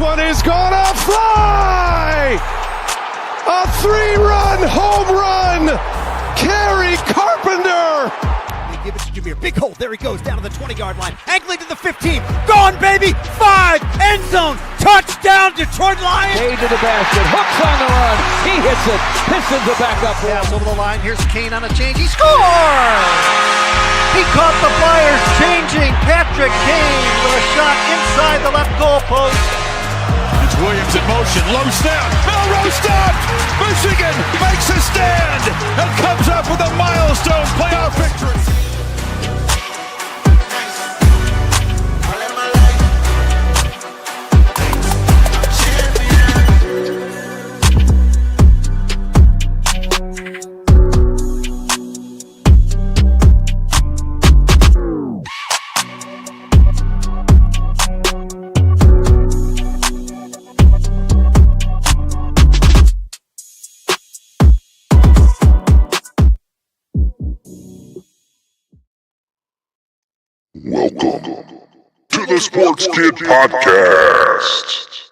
one is gonna fly! A 3-run home run! Kerry Carpenter! They give it to Jameer. Big hole. There he goes down to the 20-yard line. Angling to the 15. Gone, baby! 5! End zone! Touchdown, Detroit Lions! Cade to the basket. Hooks on the run. He hits it. Pistons are back up. Pass over the line. Here's Kane on a change. He scores! He caught the Flyers changing. Patrick Kane with a shot inside the left goal post. It's Williams in motion. Low snap. Melrose stopped! Michigan makes a stand and comes up with a milestone playoff victory. Welcome to the Sports Kid Podcast.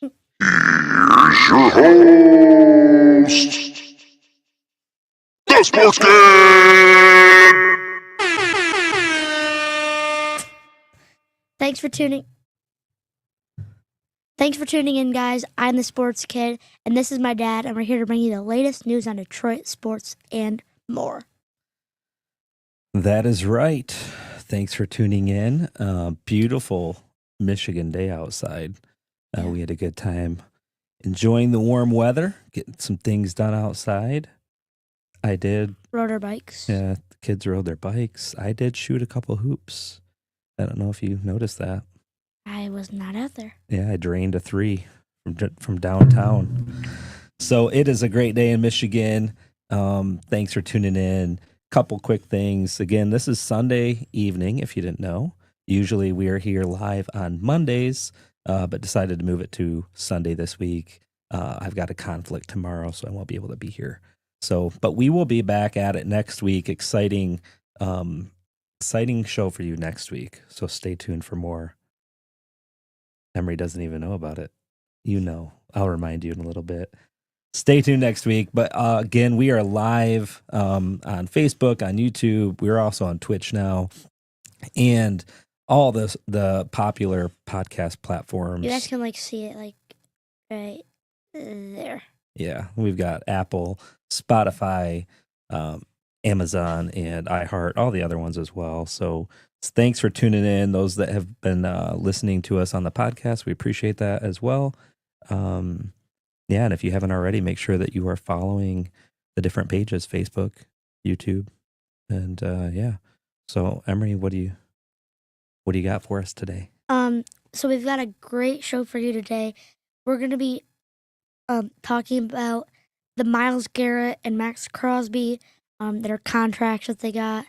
Here's your host, the Sports Kid. Thanks for tuning in, guys. I'm the Sports Kid, and this is my dad, and we're here to bring you the latest news on Detroit sports and more. That is right. Thanks for tuning in. Beautiful Michigan day outside. We had a good time enjoying the warm weather, getting some things done outside. I did. Rode our bikes. Yeah, the kids rode their bikes. I did shoot a couple hoops. I don't know if you noticed that. I was not out there. Yeah, I drained a 3 from downtown. So it is a great day in Michigan. Thanks for tuning in. Couple quick things. Again, this is Sunday evening, if you didn't know. Usually we are here live on Mondays, but decided to move it to Sunday this week. I've got a conflict tomorrow, so I won't be able to be here. But we will be back at it next week. Exciting show for you next week. So stay tuned for more. Emery doesn't even know about it. You know. I'll remind you in a little bit. Stay tuned next week. But again, we are live on Facebook, on YouTube. We're also on Twitch now. And all the popular podcast platforms. You guys can see it right there. Yeah, we've got Apple, Spotify, Amazon, and iHeart, all the other ones as well. So thanks for tuning in. Those that have been listening to us on the podcast, we appreciate that as well. Yeah, and if you haven't already, make sure that you are following the different pages, Facebook, YouTube, and yeah. So, Emery, what do you got for us today? So we've got a great show for you today. We're going to be talking about the Myles Garrett and Max Crosby, their contracts that they got,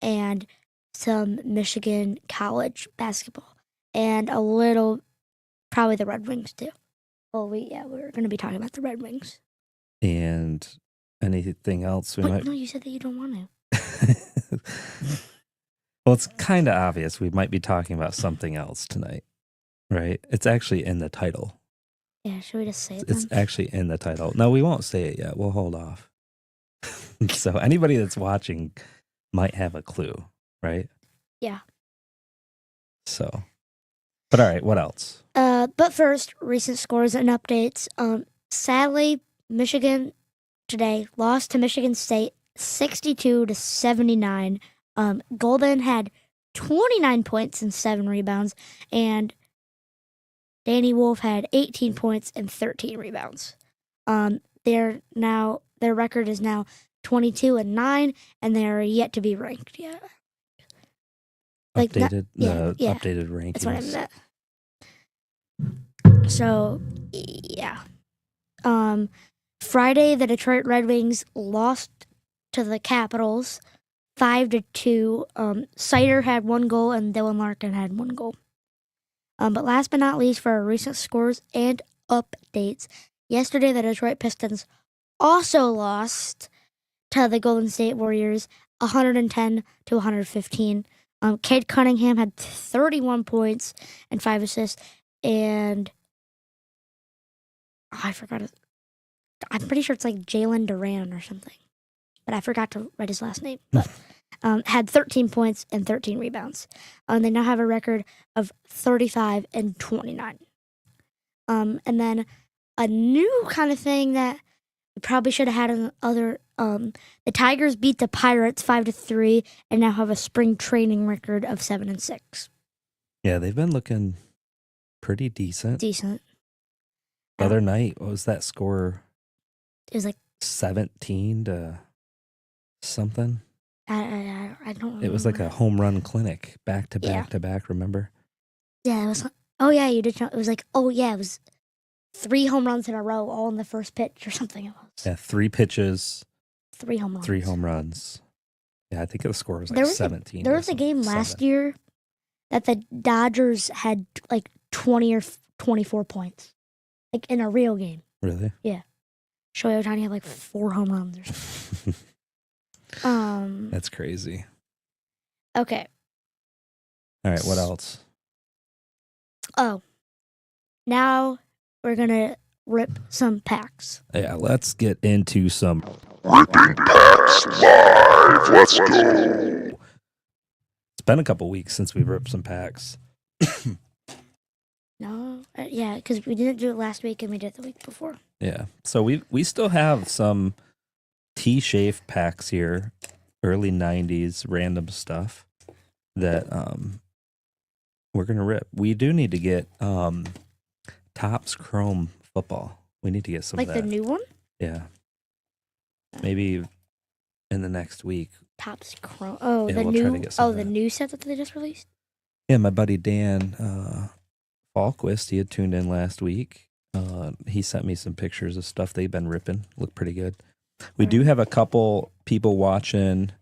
and some Michigan college basketball, and a little, probably the Red Wings too. Well, we're going to be talking about the Red Wings. And anything else we might... No, you said that you don't want to. Well, it's kind of obvious we might be talking about something else tonight, right? It's actually in the title. Yeah, should we just say it It's then? actually in the title. No, we won't say it yet. We'll hold off. So anybody that's watching might have a clue, right? Yeah. So, but all right, what else? But first, recent scores and updates. Sadly, Michigan today lost to Michigan State 62-79. Golden had 29 points and 7 rebounds, and Danny Wolf had 18 points and 13 rebounds. Their record is now 22-9, and they are yet to be ranked yet. Updated rankings. That's what I meant. So, yeah. Friday, the Detroit Red Wings lost to the Capitals 5-2. Sider had 1 goal and Dylan Larkin had 1 goal. But last but not least, for our recent scores and updates, yesterday the Detroit Pistons also lost to the Golden State Warriors 110-115. Cade Cunningham had 31 points and 5 assists, and I forgot it. I'm pretty sure it's like Jalen Duran or something, but I forgot to write his last name. But had 13 points and 13 rebounds. They now have a record of 35 and 29. And then a new kind of thing that we probably should have had in the other. The Tigers beat the Pirates 5-3 and now have a spring training record of 7-6. Yeah, they've been looking pretty decent. Decent. The other night, what was that score? It was like 17 to something. I don't remember. It was like a home run clinic, back to back Yeah. to back. Remember? Yeah, it was. Oh yeah, you did. It was like it was 3 home runs in a row, all in the first pitch or something. It was Yeah, 3 pitches, 3 home runs. 3 home runs. Yeah, I think the score was like There was 17. There to was a game last 7. year that the Dodgers had like 20 or 24 points, like in a real game. Really? Shohei Ohtani had like 4 home runs or something. That's crazy. Okay. All right, what else? Oh, now we're gonna rip some packs. Yeah, let's get into some. Ripping Packs Live. Let's go. It's been a couple weeks since we ripped some packs. No, yeah, because we didn't do it last week and we did it the week before. Yeah, so we still have some T-shaped packs here, early 90s random stuff that we're gonna rip. We do need to get Topps Chrome football. We need to get some Like of the that. new one, Yeah, maybe in the next week. Topps Chrome. Oh, Yeah, the we'll try to new. get some Oh, of the that. new set that they just released. Yeah, my buddy Dan Falquist, he had tuned in last week. He sent me some pictures of stuff they've been ripping. Look pretty good. We do have a couple people watching.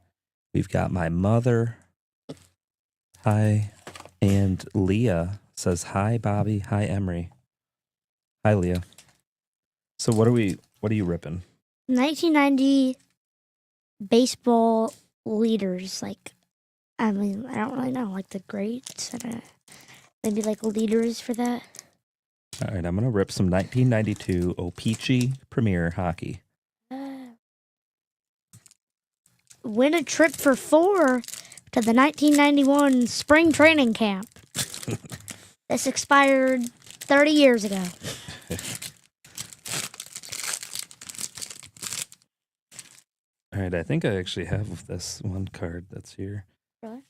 We've got my mother. Hi. And Leah says, hi, Bobby. Hi, Emery. Hi, Leah. So what are you ripping? 1990 baseball leaders. Like, I mean, I don't really know. Like the greats. Maybe like leaders for that. All right, I'm going to rip some 1992 O-Pee-Chee Premier Hockey. Win a trip for 4 to the 1991 spring training camp. This expired 30 years ago. All right, I think I actually have this one card that's here. Really?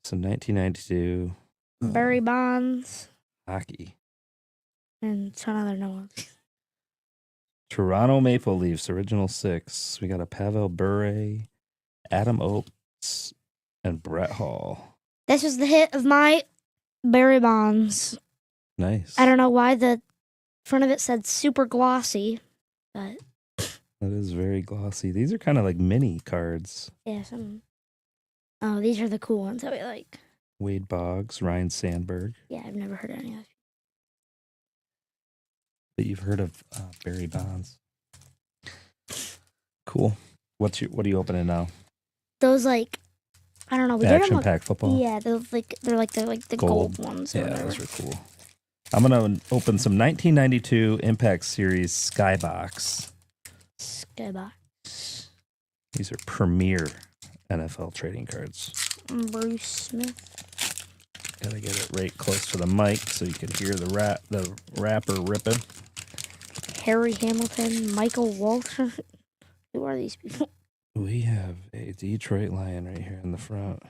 So 1992 Barry Bonds hockey. and some other no ones. Toronto Maple Leafs, original 6. We got a Pavel Bure, Adam Oates, and Brett Hall. This was the hit of my Barry Bonds. Nice. I don't know why the front of it said super glossy, but That is very glossy. These are kind of like mini cards. yeah, some. Oh, these are the cool ones that we like. Wade Boggs, Ryan Sandberg. Yeah, I've never heard of any of those. But you've heard of Barry Bonds. Cool. What are you opening now? Those like, I don't know. We The did action them. pack football. Yeah, they're like the gold ones. Or Yeah, whatever. those are cool. I'm gonna open some 1992 Impact Series Skybox. Skybox. These are premier NFL trading cards. Bruce Smith. Gotta get it right close to the mic so you can hear the rapper ripping. Harry Hamilton. Michael Walsh. Who are these people? We have a Detroit Lion right here in the front.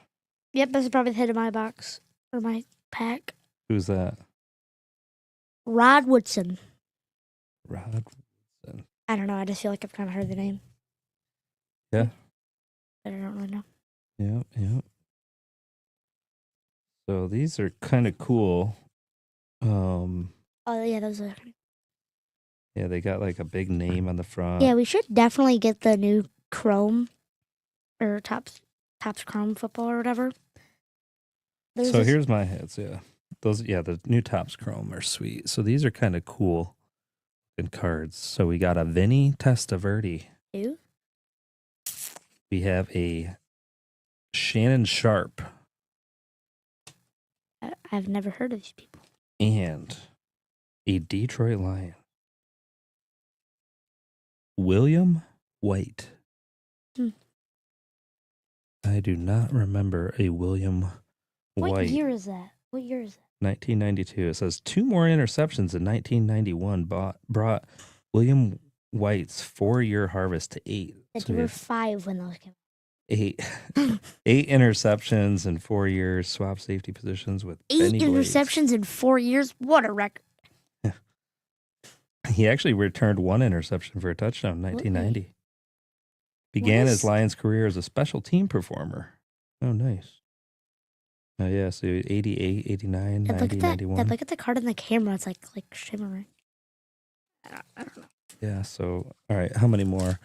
Yep, this is probably the hit of my box or my pack. Who's that? Rod Woodson. Rod Woodson. I don't know. I just feel like I've kind of heard the name. Yeah. But I don't really know. Yep. So these are kind of cool. Oh yeah, those are. Yeah, they got like a big name on the front. Yeah, we should definitely get the new Chrome or Topps Chrome football or whatever. There's So this- here's my hits. Yeah, the new Topps Chrome are sweet. So these are kind of cool good cards. So we got a Vinny Testaverde. Who? We have a Shannon Sharp I've never heard of these people. and a Detroit Lion. William White. Hmm. I do not remember a William What White. year is that? What year is that? 1992. It says 2 more interceptions in 1991 brought William White's 4-year harvest to 8. That So you we were have 5 when those came 8 8 interceptions in 4 years, swap safety positions with 8 Benny Blades. interceptions in 4 years? What a record. He actually returned 1 interception for a touchdown in 1990. Began his Lions career as a special team performer. Oh, nice. Yeah, so 88, 89, 90, 91. Look at the card in the camera. It's like shimmering. I don't know. Yeah, so, all right, how many more?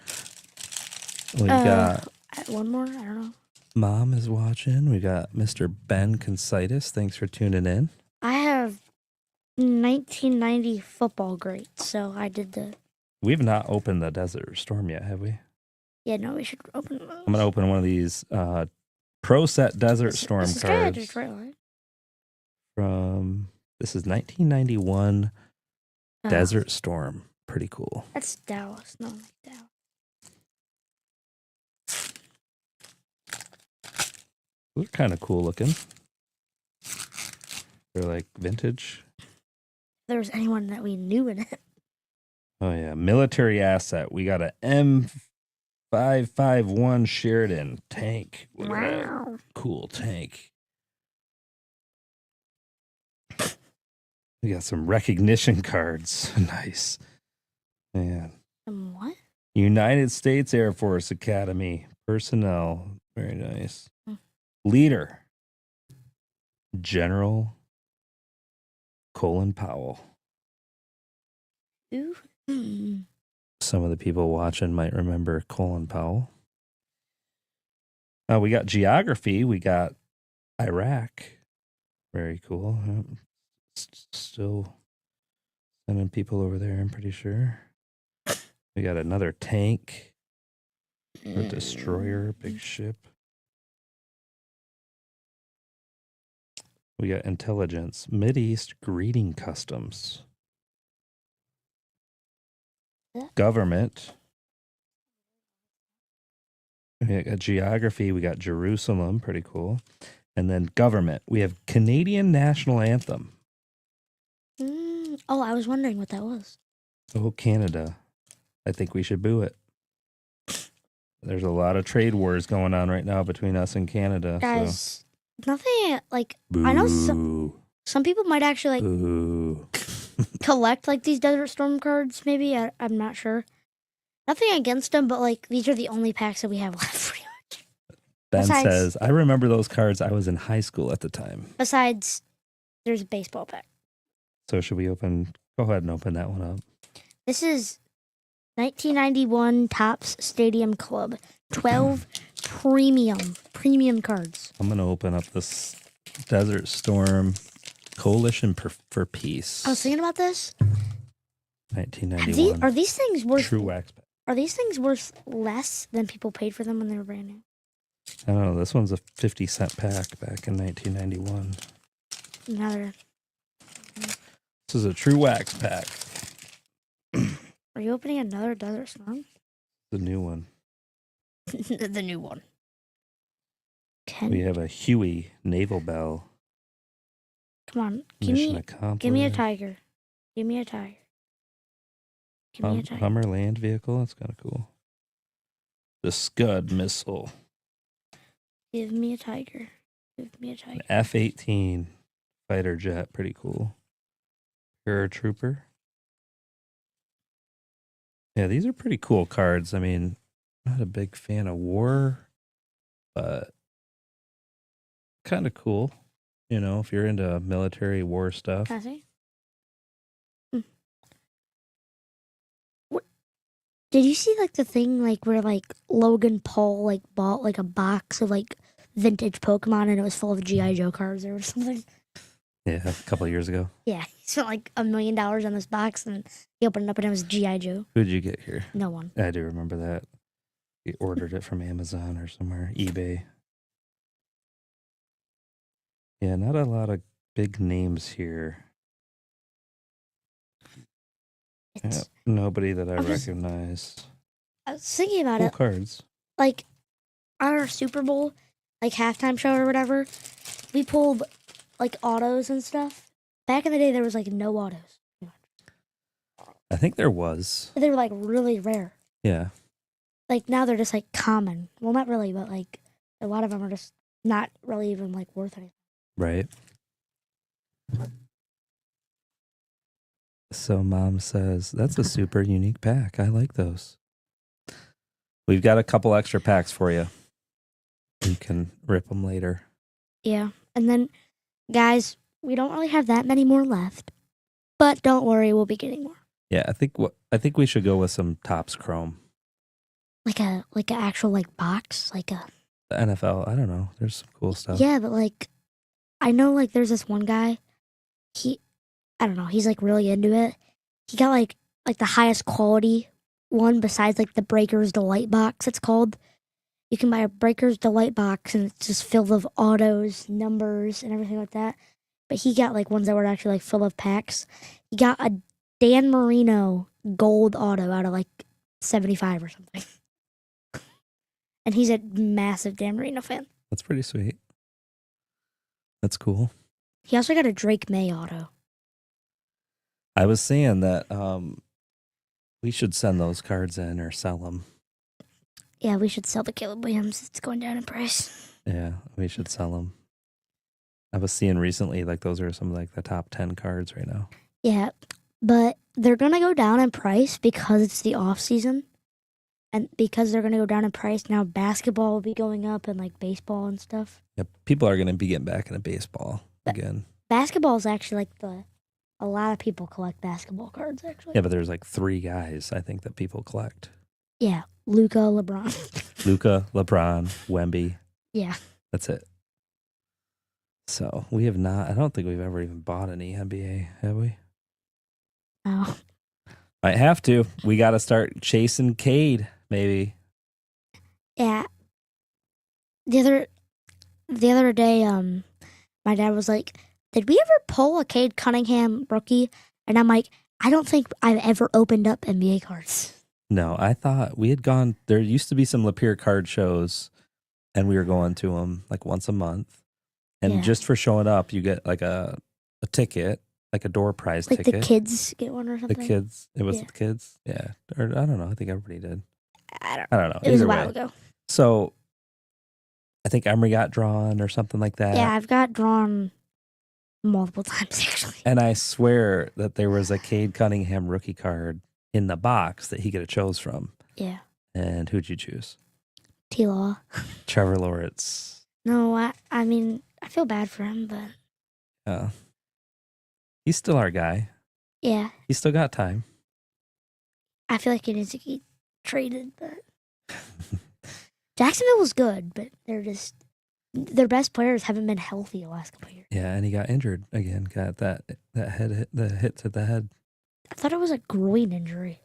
We got... One more? I don't know. Mom is watching. We got Mr. Ben Consitis. Thanks for tuning in. I have 1990 football greats, so I did the... We've not opened the Desert Storm yet, have we? Yeah, no, we should open those. I'm going to open one of these Pro Set Desert Storm this is cards. Detroit, right? This is 1991 Oh, Desert Storm. Pretty cool. That's Dallas. No, Dallas. Those are kind of cool looking. They're like vintage. If there was anyone that we knew in it. Oh, yeah. Military asset. We got a M551 Sheridan tank. Look at that. Wow. Cool tank. We got some recognition cards. Nice. Man. What? United States Air Force Academy personnel. Very nice. Hmm. Leader. General Colin Powell. Ooh. Hmm. Some of the people watching might remember Colin Powell. We got geography. We got Iraq. Very cool. Still sending people over there, I'm pretty sure. We got another tank. A destroyer, big ship. We got intelligence. Mideast greeting customs. Government. We got geography. We got Jerusalem. Pretty cool. And then government. We have Canadian national anthem. Oh, I was wondering what that was. Oh, Canada. I think we should boo it. There's a lot of trade wars going on right now between us and Canada. Guys, nothing like... Boo. I know some people might actually Boo. collect like these Desert Storm cards, maybe. I'm not sure. Nothing against them, but like these are the only packs that we have left. Pretty much. Ben says, I remember those cards. I was in high school at the time. Besides, there's a baseball pack. So should we open? Go ahead and open that one up. This is 1991 Topps Stadium Club. 12 premium cards. I'm going to open up this Desert Storm Coalition for Peace. I was thinking about this. 1991. Are these things worth? True wax pack. Are these things worth less than people paid for them when they were brand new? I don't know. This one's a 50-cent pack back in 1991. Another. This is a true wax pack. Are you opening another Desert Storm? The new one. The new one. We have a Huey Naval Bell. Come on, Mission accomplished. give me a tiger. Give me a tiger. Give me a tiger. Hummer land vehicle. That's kind of cool. The Scud missile. Give me a tiger. Give me a tiger. An F-18 fighter jet. Pretty cool. Paratrooper. Yeah, these are pretty cool cards. I mean, not a big fan of war, but kind of cool. You know, if you're into military war stuff. Can I see? What? Did you see like the thing like where like Logan Paul like bought like a box of like vintage Pokemon and it was full of G.I. Joe cards or something? Yeah, a couple of years ago. Yeah, he spent like $1 million on this box and he opened it up and it was G.I. Joe. Who'd you get here? No one. I do remember that. He ordered it from Amazon or somewhere, eBay. Yeah, not a lot of big names here. Yeah, nobody that I recognize. I was thinking about Cool it. cards. Like, on our Super Bowl, like, halftime show or whatever, we pulled, like, autos and stuff. Back in the day, there was, like, no autos. I think there was. They were, like, really rare. Yeah. Like, now they're just, like, common. Well, not really, but, like, a lot of them are just not really even, like, worth anything. Right. So Mom says, that's a super unique pack. I like those. We've got a couple extra packs for you. You can rip them later. Yeah. And then, guys, we don't really have that many more left. But don't worry, we'll be getting more. Yeah, I think we should go with some Topps Chrome. Like an actual, like, box? Like a... The NFL, I don't know. There's some cool stuff. Yeah, but, like, I know, like, there's this one guy. I don't know, he's, like, really into it. He got, like the highest quality one besides, like, the Breakers Delight box, it's called. You can buy a Breakers Delight box, and it's just filled with autos, numbers, and everything like that. But he got, like, ones that were actually, like, full of packs. He got a Dan Marino gold auto out of, like, 75 or something. And he's a massive Dan Marino fan. That's pretty sweet. That's cool. He also got a Drake May auto. I was saying that we should send those cards in or sell them. Yeah, we should sell the Caleb Williams. It's going down in price. Yeah, we should sell them. I was seeing recently, like, those are some of, like, the top 10 cards right now. Yeah, but they're going to go down in price because it's the off season. And because they're going to go down in price, now basketball will be going up and, like, baseball and stuff. Yeah, people are going to be getting back into baseball again. Basketball is actually, like, a lot of people collect basketball cards, actually. Yeah, but there's, like, 3 guys, I think, that people collect. Yeah, Luka, LeBron. Luka, LeBron, Wemby. Yeah. That's it. So we have not, I don't think we've ever even bought any NBA, have we? Oh. Might have to. We got to start chasing Cade, maybe. Yeah. The other day, my dad was like, did we ever pull a Cade Cunningham rookie? And I'm like, I don't think I've ever opened up NBA cards. No, I thought we had gone, there used to be some Lapeer card shows, and we were going to them like once a month. And Yeah. just for showing up, you get like a ticket, like a door prize Like ticket. the kids get one or The something? kids. It was Yeah. the kids. Yeah. Or I don't know. I think everybody did. I don't I don't know. It was a Either while way. ago. So I think Emery got drawn or something like that. Yeah, I've got drawn multiple times, actually. And I swear that there was a Cade Cunningham rookie card in the box that he could have chose from. Yeah. And who'd you choose? T-Law. Trevor Lawrence. No, I mean, I feel bad for him, but He's still our guy. yeah, He's still got time. I feel like he needs to get traded, but Jacksonville was good, but their best players haven't been healthy the last couple of years. Yeah, and he got injured again. Got that head hit, the hit to the head. I thought it was a groin injury.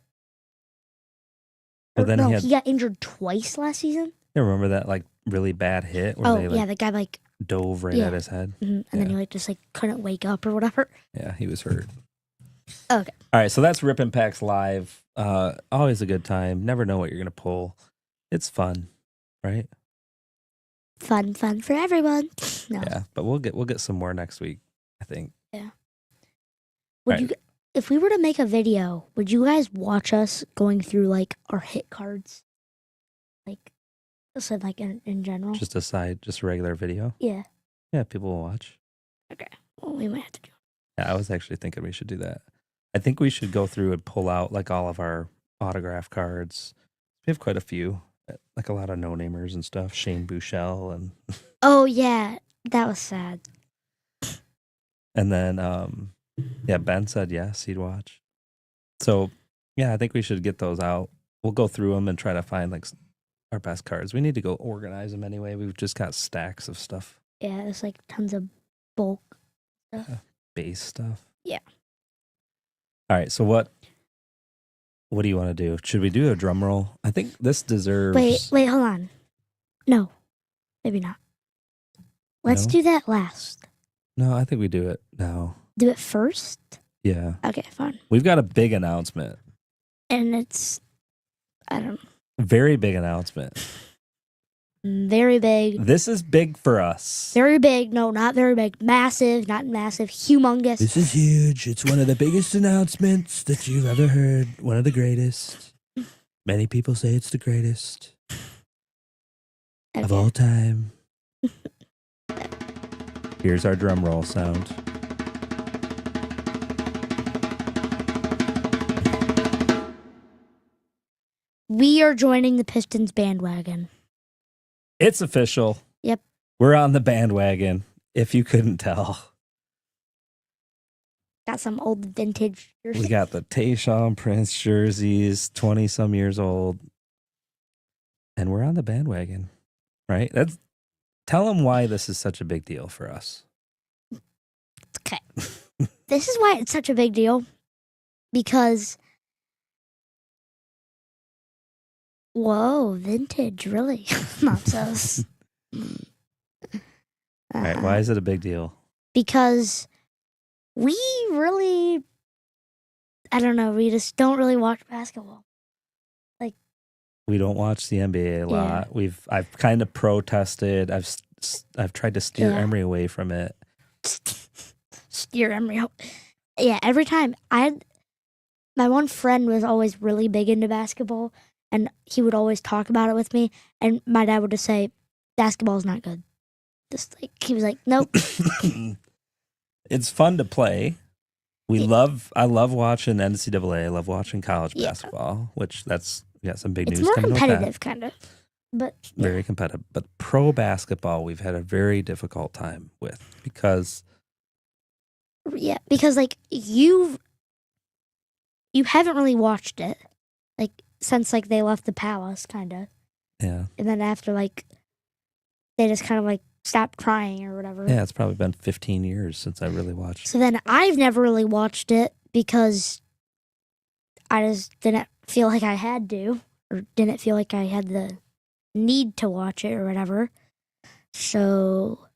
Well, Or then no, he had. he got injured twice last season. You remember that like really bad hit where Oh, they like yeah, the guy like, dove right Yeah. at his head? and then Yeah. he like just like couldn't wake up or whatever. Yeah, he was hurt. Okay. All right, so that's Rip Impacts Live. Always a good time. Never know what you're gonna pull. It's fun, right? Fun for everyone. No. Yeah, but we'll get some more next week, I think. Would Right. you, if we were to make a video, would you guys watch us going through like our hit cards? Like, just like in general? Just a regular video. Yeah. Yeah, people will watch. Okay. Well, we might have to do it. Yeah, I was actually thinking we should do that. I think we should go through and pull out like all of our autograph cards. We have quite a few, like a lot of no-namers and stuff. Shane Buechele and Oh yeah, that was sad. and then yeah, Ben said yes, he'd watch. So yeah, I think we should get those out. We'll go through them and try to find like our best cards. We need to go organize them anyway. We've just got stacks of stuff, Yeah, there's like tons of bulk stuff. base stuff. Yeah. All right, so what do you want to do? Should we do a drum roll? I think this deserves. Wait, hold on. No, maybe not. Let's No? do that last. No, I think we do it now. Do it first. Yeah, Okay, fine. we've got a big announcement. And it's, I don't know. Very big announcement. Very big. This is big for us. Very big. No, not very big. Massive, not massive. Humongous. This is huge. It's one of the biggest announcements that you've ever heard. One of the greatest. Many people say it's the greatest of all time. Here's our drum roll sound. We are joining the Pistons bandwagon. It's official. Yep. We're on the bandwagon, if you couldn't tell. Got some old vintage jerseys. We got the Tayshaun Prince jerseys, 20-some years old. And we're on the bandwagon, right? Tell them why this is such a big deal for us. Okay. This is why it's such a big deal. Because, whoa, vintage, really? Mopsos. All right, why is it a big deal? Because we really, I don't know, we just don't really watch basketball. We don't watch the NBA a lot. I've kind of protested. I've tried to steer Emery away from it. Steer Emery. Yeah, every time my one friend was always really big into basketball, and he would always talk about it with me. And my dad would just say, "Basketball's not good." Just like he was like, "Nope." It's fun to play. I love watching NCAA. I love watching college basketball, which we got some big It's news more coming competitive, with kind of, but that. Very competitive. But pro basketball, we've had a very difficult time with because like you haven't really watched it like since like they left the palace, kind of. Yeah. And then after like they just kind of like stopped trying or whatever. Yeah, it's probably been 15 years since I really watched. So then I've never really watched it because I just didn't feel like I had to, or didn't feel like I had the need to watch it or whatever. So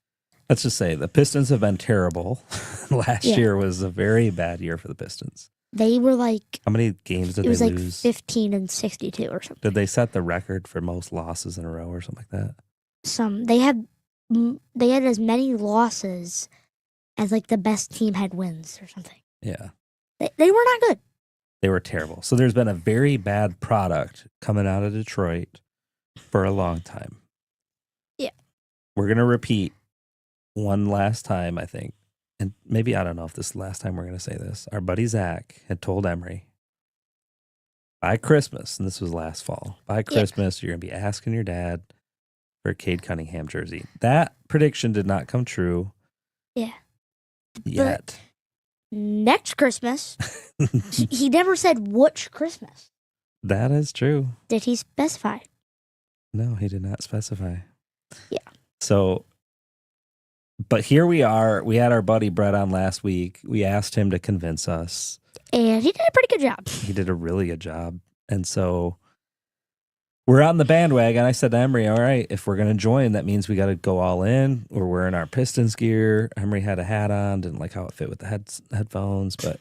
let's just say the Pistons have been terrible. Last year was a very bad year for the Pistons. They were like, how many games did they lose? It was like 15-62 or something. Did they set the record for most losses in a row or something like that? They had as many losses as like the best team had wins or something. Yeah. They were not good. They were terrible. So there's been a very bad product coming out of Detroit for a long time. Yeah. We're going to repeat one last time, I think. And maybe, I don't know if this is the last time we're going to say this. Our buddy Zach had told Emery, by Christmas, and this was last fall, by Christmas, you're going to be asking your dad for a Cade Cunningham jersey. That prediction did not come true. Yeah. Yet. But next Christmas, he never said which Christmas. That is true. Did he specify? No, he did not specify. Yeah. So, but here we are. We had our buddy Brett on last week. We asked him to convince us. And he did a pretty good job. He did a really good job. And so we're on the bandwagon. I said to Emery, all right, if we're going to join, that means we got to go all in. We're wearing our Pistons gear. Emery had a hat on. Didn't like how it fit with the headphones, but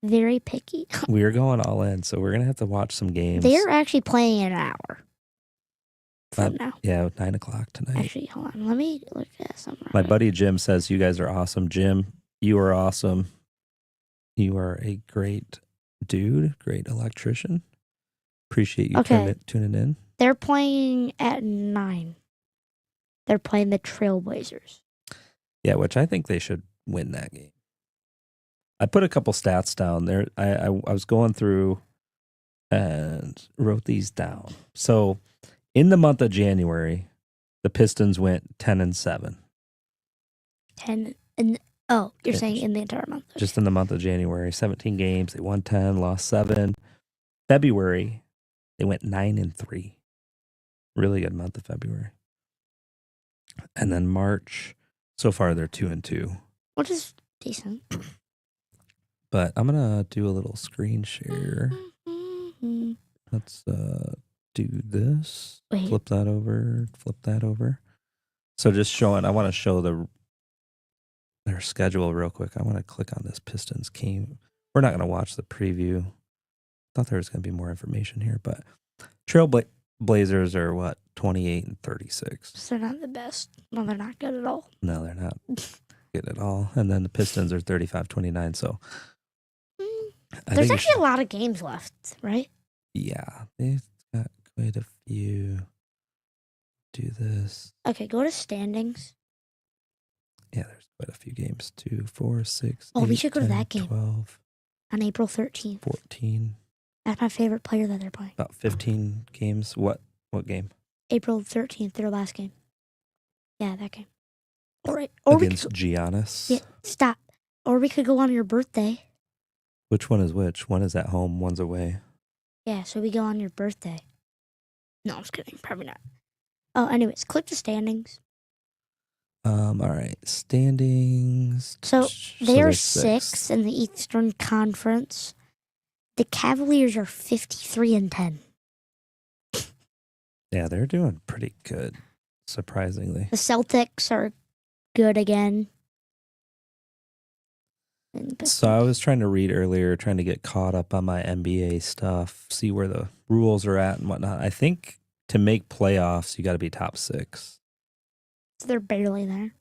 very picky. we were going all in. So we're going to have to watch some games. They're actually playing in an hour from now. Yeah, 9 o'clock tonight. Actually, hold on. Let me look at something. My buddy Jim says, you guys are awesome. Jim, you are awesome. You are a great dude, great electrician. Appreciate you tuning in. They're playing at 9. They're playing the Trailblazers. Yeah, which I think they should win that game. I put a couple stats down there. I was going through and wrote these down. So in the month of January, the Pistons went 10-7. 10 and you're saying in the entire month? Just in the month of January, 17 games. They won 10, lost 7. February, they went 9-3. Really good month of February. And then March, so far they're 2-2. Which is decent. But I'm gonna do a little screen share. Let's do this. Wait. Flip that over. So just showing, I want to show their schedule real quick. I want to click on this Pistons game. We're not gonna watch the preview. Thought there was gonna be more information here, but Blazers are what, 28-36. So they're not the best. Well, they're not good at all. No, they're not good at all. And then the Pistons are 35-29. So There's actually a lot of games left, right? Yeah, they've got quite a few. Do this. Okay, go to standings. Yeah, there's quite a few games. 2, 4, 6. Oh, we 8, should go to 10, that game. 12, On April 13th. 14. That's my favorite player that they're playing. About 15 games. What game? April 13th, their last game. Yeah, that game. All right. Or Against Giannis. Yeah, stop. Or we could go on your birthday. Which one is which? One is at home, one's away. Yeah, so we go on your birthday. No, I'm just kidding. Probably not. Oh, anyways, click the standings. All right. Standings. So they're they're sixth in the Eastern Conference. The Cavaliers are 53-10. Yeah, they're doing pretty good, surprisingly. The Celtics are good again. So I was trying to read earlier, trying to get caught up on my NBA stuff, see where the rules are at and whatnot. I think to make playoffs, you got to be top 6. So they're barely there.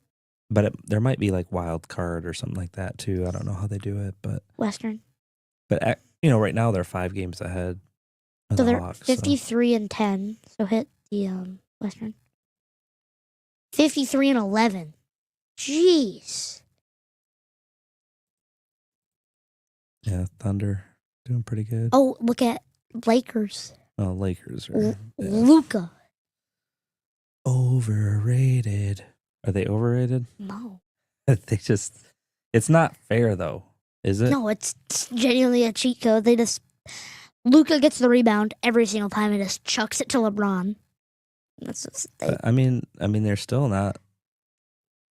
But there might be like wild card or something like that too. I don't know how they do it, but Western. But right now they're 5 games ahead of So the they're Hawks. 53-10. So hit the Western. 53-11. Jeez. Yeah, Thunder doing pretty good. Oh, look at Lakers. Oh, Lakers are Luka. overrated. Are they overrated? No. It's not fair though, is it? No, it's genuinely a cheat code. Luka gets the rebound every single time and just chucks it to LeBron. That's just, I mean, they're still not.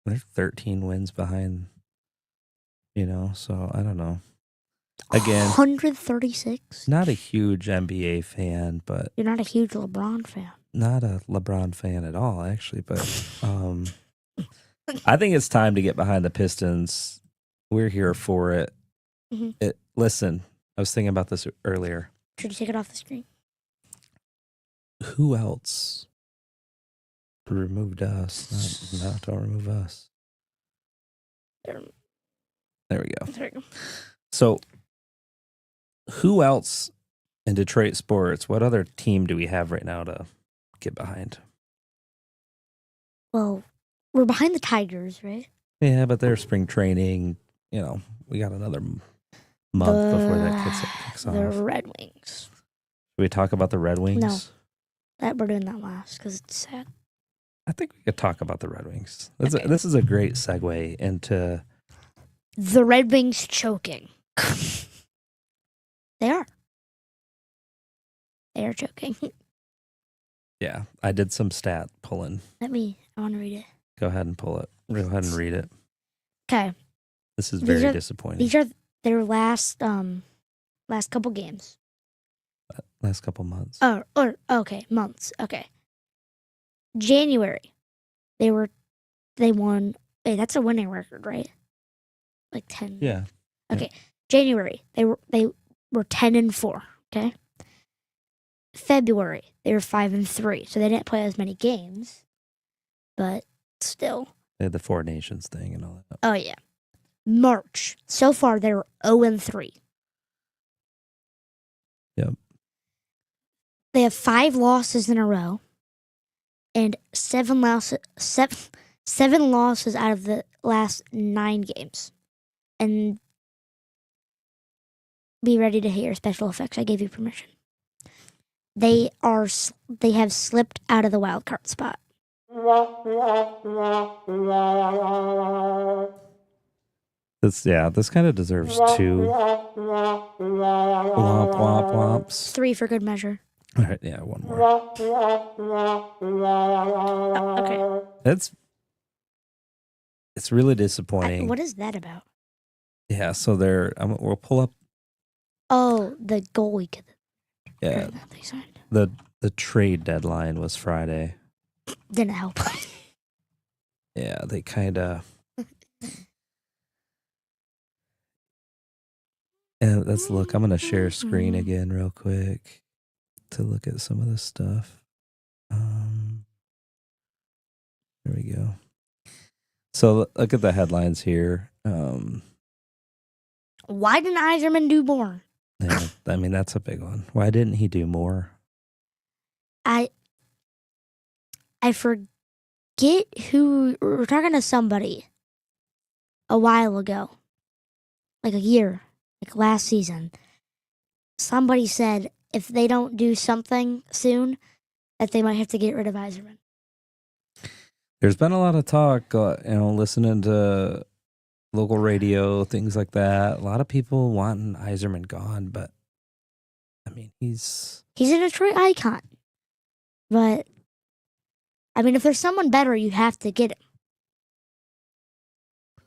They're 13 wins behind. So I don't know. Again, 136. not a huge NBA fan, but You're not a huge LeBron fan. not a LeBron fan at all, actually. But I think it's time to get behind the Pistons. We're here for it. Mm-hmm. Listen, I was thinking about this earlier. Should you take it off the screen? Who else removed us? No, don't remove us. There we go. There we go. So, who else in Detroit sports? What other team do we have right now to get behind? Well, we're behind the Tigers, right? Yeah, but they're spring training. We got another month before that kicks off. The Red Wings. Should we talk about the Red Wings? No. We're doing that last because it's sad. I think we could talk about the Red Wings. Okay. This is a great segue into The Red Wings choking. They are. They are choking. Yeah, I did some stat pulling. I want to read it. Go ahead and pull it. Go ahead and read it. Okay. This is very disappointing. These are their last couple games. Last couple months. Okay, months. Okay. January, they won. Hey, that's a winning record, right? Like 10. Yeah. Okay. Yeah. January, they were 10-4. Okay. February, they were 5-3, so they didn't play as many games, but still. They had the Four Nations thing and all that. Oh yeah. March, so far they were 0-3. Yep. They have 5 losses in a row, and 7 losses out of the last 9 games. And be ready to hit your special effects. I gave you permission. They have slipped out of the wild card spot. This kind of deserves 2 womp womp womps. 3 for good measure. All right, yeah, 1 more. Okay. It's really disappointing. What is that about? Yeah, so we'll pull up. Oh, the goalie. Yeah, They signed. the trade deadline was Friday. Didn't help. Yeah, they kind of. And let's look. I'm gonna share screen again real quick. to look at some of this stuff. There we go. So look at the headlines here. Why didn't Iserman do more? Yeah, I mean, that's a big one. Why didn't he do more? I forget who. We were talking to somebody a while ago, like a year, like last season. Somebody said if they don't do something soon, that they might have to get rid of Iserman. There's been a lot of talk, listening to local radio, things like that. A lot of people wanting Iserman gone, but I mean, he's a Detroit icon. But I mean, if there's someone better, you have to get him.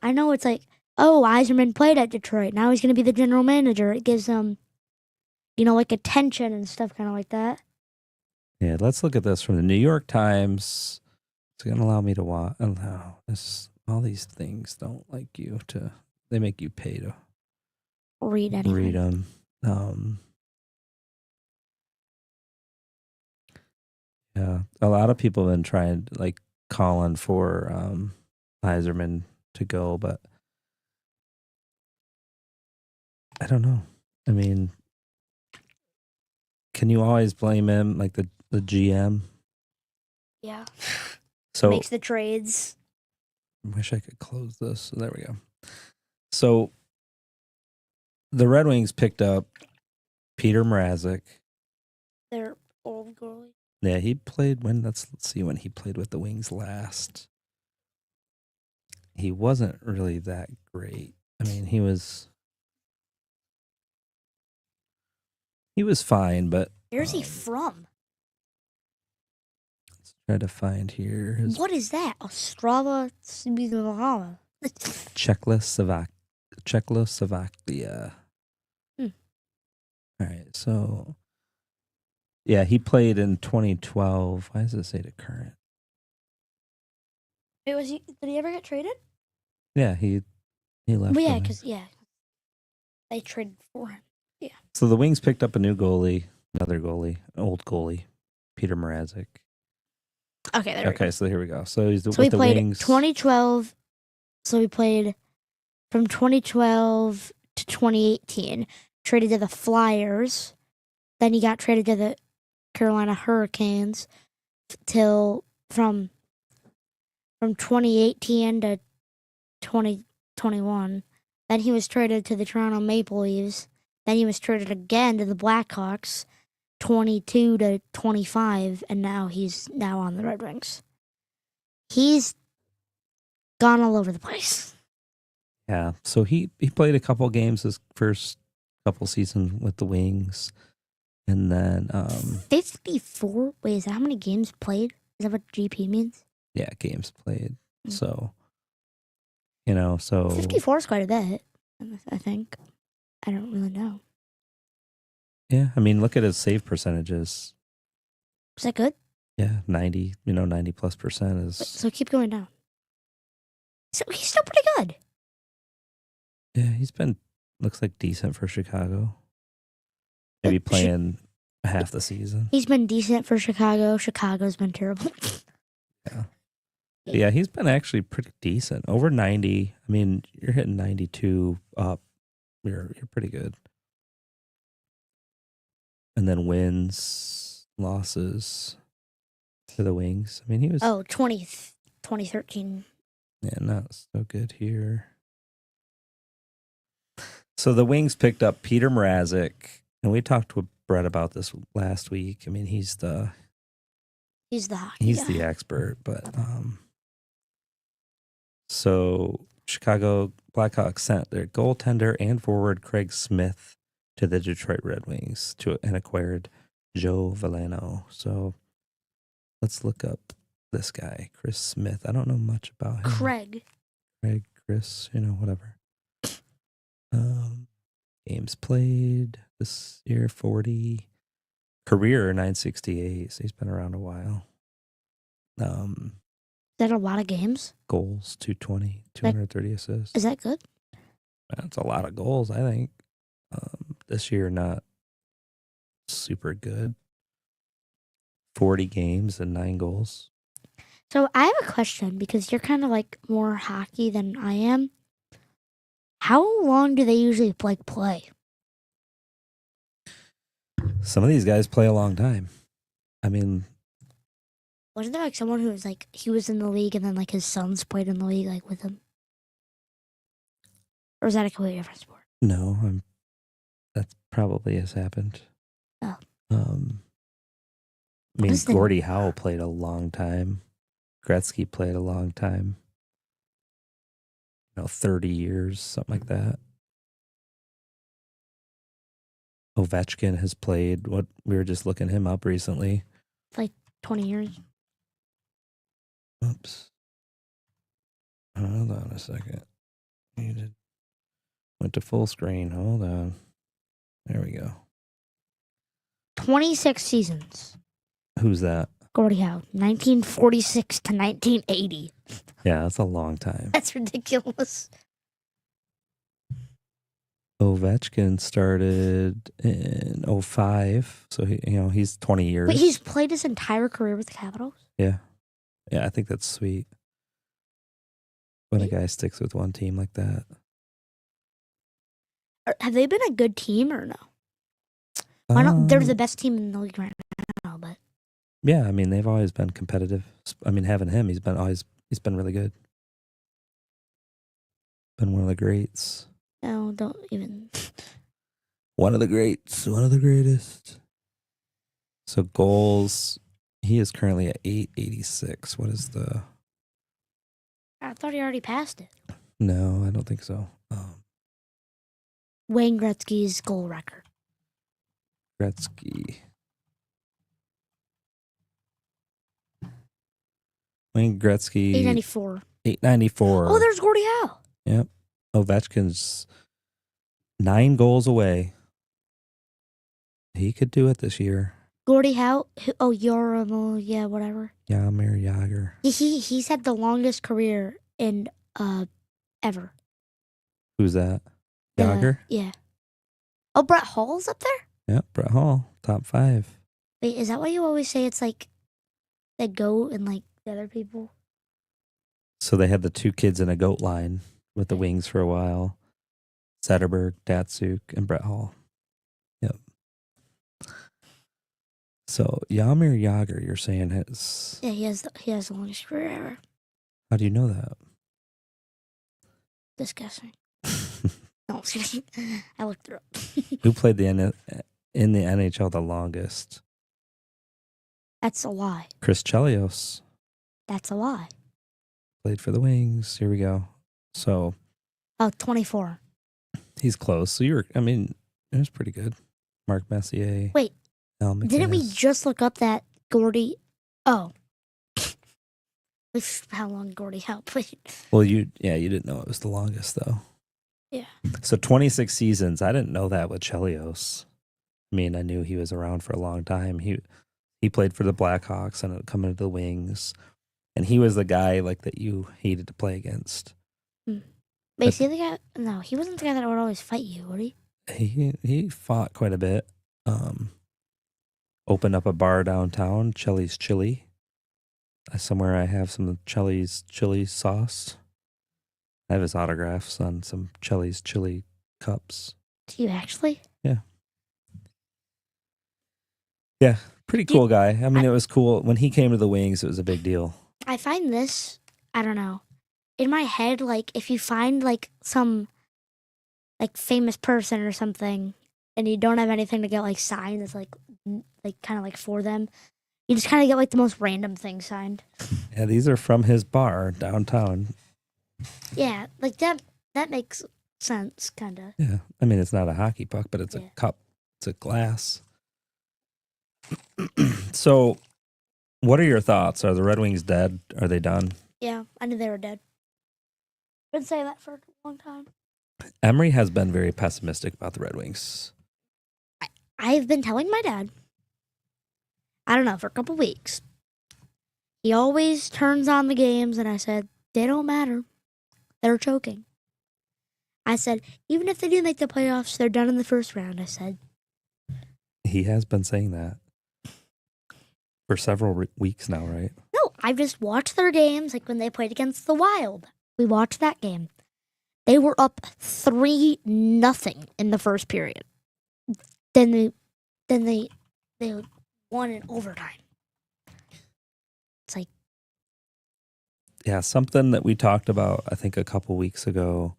I know it's like, oh, Iserman played at Detroit. Now he's going to be the general manager. It gives them, like attention and stuff, kind of like that. Yeah, let's look at this from the New York Times. It's going to allow me to watch. All these things don't like you to. They make you pay to read anything. them. Yeah, a lot of people have been trying, calling for Iserman to go, but I don't know. I mean, can you always blame him, like the GM? Yeah. So makes the trades. I wish I could close this. There we go. So the Red Wings picked up Peter Mrazek. Their old goalie. Yeah, he played let's see when he played with the Wings last. He wasn't really that great. I mean, he was fine, but where's he from? Let's try to find here. What is that? Ostrava? Czechoslovakia. All right, so yeah, he played in 2012. Why does it say the current? Did he ever get traded? Yeah, he left. Well, yeah, because they traded for him. Yeah. So the Wings picked up a new goalie, old goalie, Peter Mrazek. Okay, there we go. So here we go. So he's with the the played Wings. 2012. So he played from 2012 to 2018. Traded to the Flyers. Then he got traded to the Carolina Hurricanes till from 2018 to 2021. Then he was traded to the Toronto Maple Leafs. Then he was traded again to the Blackhawks, 22 to 25, and now he's on the Red Wings. He's gone all over the place. Yeah, so he played a couple games his first couple seasons with the Wings, and then 54. Wait, is that how many games played? Is that what GP means? Yeah, games played. Mm. So 54 is quite a bit, I think. I don't really know. Yeah, I mean, look at his save percentages. Is that good? Yeah, 90. 90+% is. So keep going down. So he's still pretty good. Yeah, he's been looks like decent for Chicago. Maybe playing half the season. He's been decent for Chicago. Chicago's been terrible. Yeah, he's been actually pretty decent. Over 90. I mean, you're hitting 92 up. You're pretty good. And then wins, losses to the Wings. I mean, he was 2013. Yeah, not so good here. So the Wings picked up Peter Mrazek, and we talked with Brett about this last week. I mean, he's the hockey guy. the expert, but so Chicago Blackhawks sent their goaltender and forward Craig Smith to the Detroit Red Wings and acquired Joe Veleno. So let's look up this guy, Chris Smith. I don't know much about him. Craig, Chris, whatever. Games played this year, 40. Career, 968. So he's been around a while. is that a lot of games? Goals, 220, 230 assists. Is that good? That's a lot of goals, I think. This year, not super good. 40 games and 9 goals. So I have a question because you're kind of like more hockey than I am. How long do they usually play? Some of these guys play a long time. I mean, Wasn't there like someone who was like he was in the league and then like his sons played in the league like with him? Or is that a completely different sport? no, that probably has happened. Oh. I mean, What's the- Gordie Howe played a long time. Gretzky played a long time. 30 years, something like that. Ovechkin has played, we were just looking him up recently. 20 years. Oops. Hold on a second. Went to full screen. Hold on. There we go. 26 seasons. Who's that? Gordie Howe, 1946 to 1980. Yeah, that's a long time. That's ridiculous. Ovechkin started in 05, so he's 20 years. Wait, he's played his entire career with the Capitals? Yeah, I think that's sweet when a guy sticks with one team like that. Have they been a good team or no? They're the best team in the league right now, but Yeah, I mean they've always been competitive. I mean, having him, he's been really good. Been one of the greats. no, don't even. One of the greats, one of the greatest. So goals, he is currently at 886. What is the? I thought he already passed it. No, I don't think so. Wayne Gretzky's goal record. Gretzky. Wayne Gretzky. 894. 894. Oh, there's Gordie Howe. Yep. Ovechkin's 9 goals away. He could do it this year. Gordie Howe. Yorimo, yeah, whatever. Emery Yager. He's had the longest career in ever. Who's that? Yager? Yeah. Oh, Brett Hall's up there? Yep, Brett Hall, top 5. Wait, is that why you always say it's like the GOAT and like the other people? So they had the 2 kids in a goat line with the Wings for a while. Zetterberg, Datsuk, and Brett Hall. Yep. So Jaromir Jagr, you're saying has... Yeah, he has the longest career ever. How do you know that? Disgusting. No, I'm kidding. I looked it up. Who played in the NHL the longest? That's a lie. Chris Chelios That's a lie. played for the Wings. Here we go. So Oh, 24. he's close. So it was pretty good. Mark Messier. Wait, Al didn't we McInnes. just look up that Gordie? Oh. How long Gordie Howe played. Well, you didn't know it was the longest though. Yeah. So 26 seasons. I didn't know that with Chelios. I mean, I knew he was around for a long time. He played for the Blackhawks and coming to the Wings, and he was the guy like that you hated to play against. Wait, is he the guy? No, he wasn't the guy that would always fight you, would he? He fought quite a bit. Opened up a bar downtown, Chelly's Chili. Somewhere I have some Chelly's chili sauce. I have his autographs on some Chelly's chili cups. Do you actually? Yeah, pretty cool guy. I mean, it was cool. When he came to the Wings, it was a big deal. I find this, I don't know, in my head, like, if you find, like, some, like, famous person or something, and you don't have anything to get, like, signed that's, like kind of, like, for them, you just kind of get, like, the most random thing signed. Yeah, these are from his bar downtown. Yeah, like, that makes sense, kind of. Yeah, I mean, it's not a hockey puck, but it's Yeah. a cup. It's a glass. So, what are your thoughts? Are the Red Wings dead? Are they done? Yeah, I knew they were dead. Been saying that for a long time. Emery has been very pessimistic about the Red Wings. I've been telling my dad, I don't know, for a couple weeks. He always turns on the games, and I said, they don't matter. They're choking. I said, even if they do make the playoffs, they're done in the first round, I said. He has been saying that. for several weeks now, right? No, I've just watched their games, like when they played against the Wild. We watched that game. They were up 3-0 in the first period. Then they won in overtime. It's like, Yeah, something that we talked about, I think, a couple weeks ago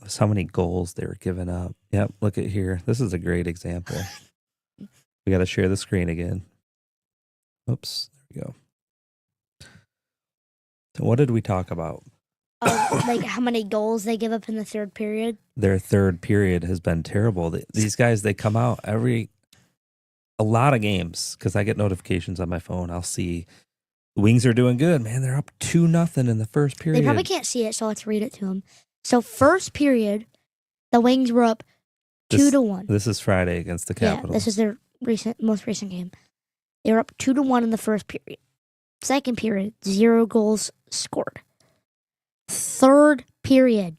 was how many goals they were giving up. Yep, look at here. This is a great example. We got to share the screen again. Oops, there we go. So what did we talk about? like how many goals they give up in the third period. Their third period has been terrible. These guys, they come out a lot of games, because I get notifications on my phone. I'll see the Wings are doing good. Man, they're up 2-0 in the first period. They probably can't see it, so let's read it to them. So first period, the Wings were up 2-1. This is Friday against the Capitals. Yeah, this is their most recent game. They were up 2-1 in the first period. Second period, 0 goals scored. Third period,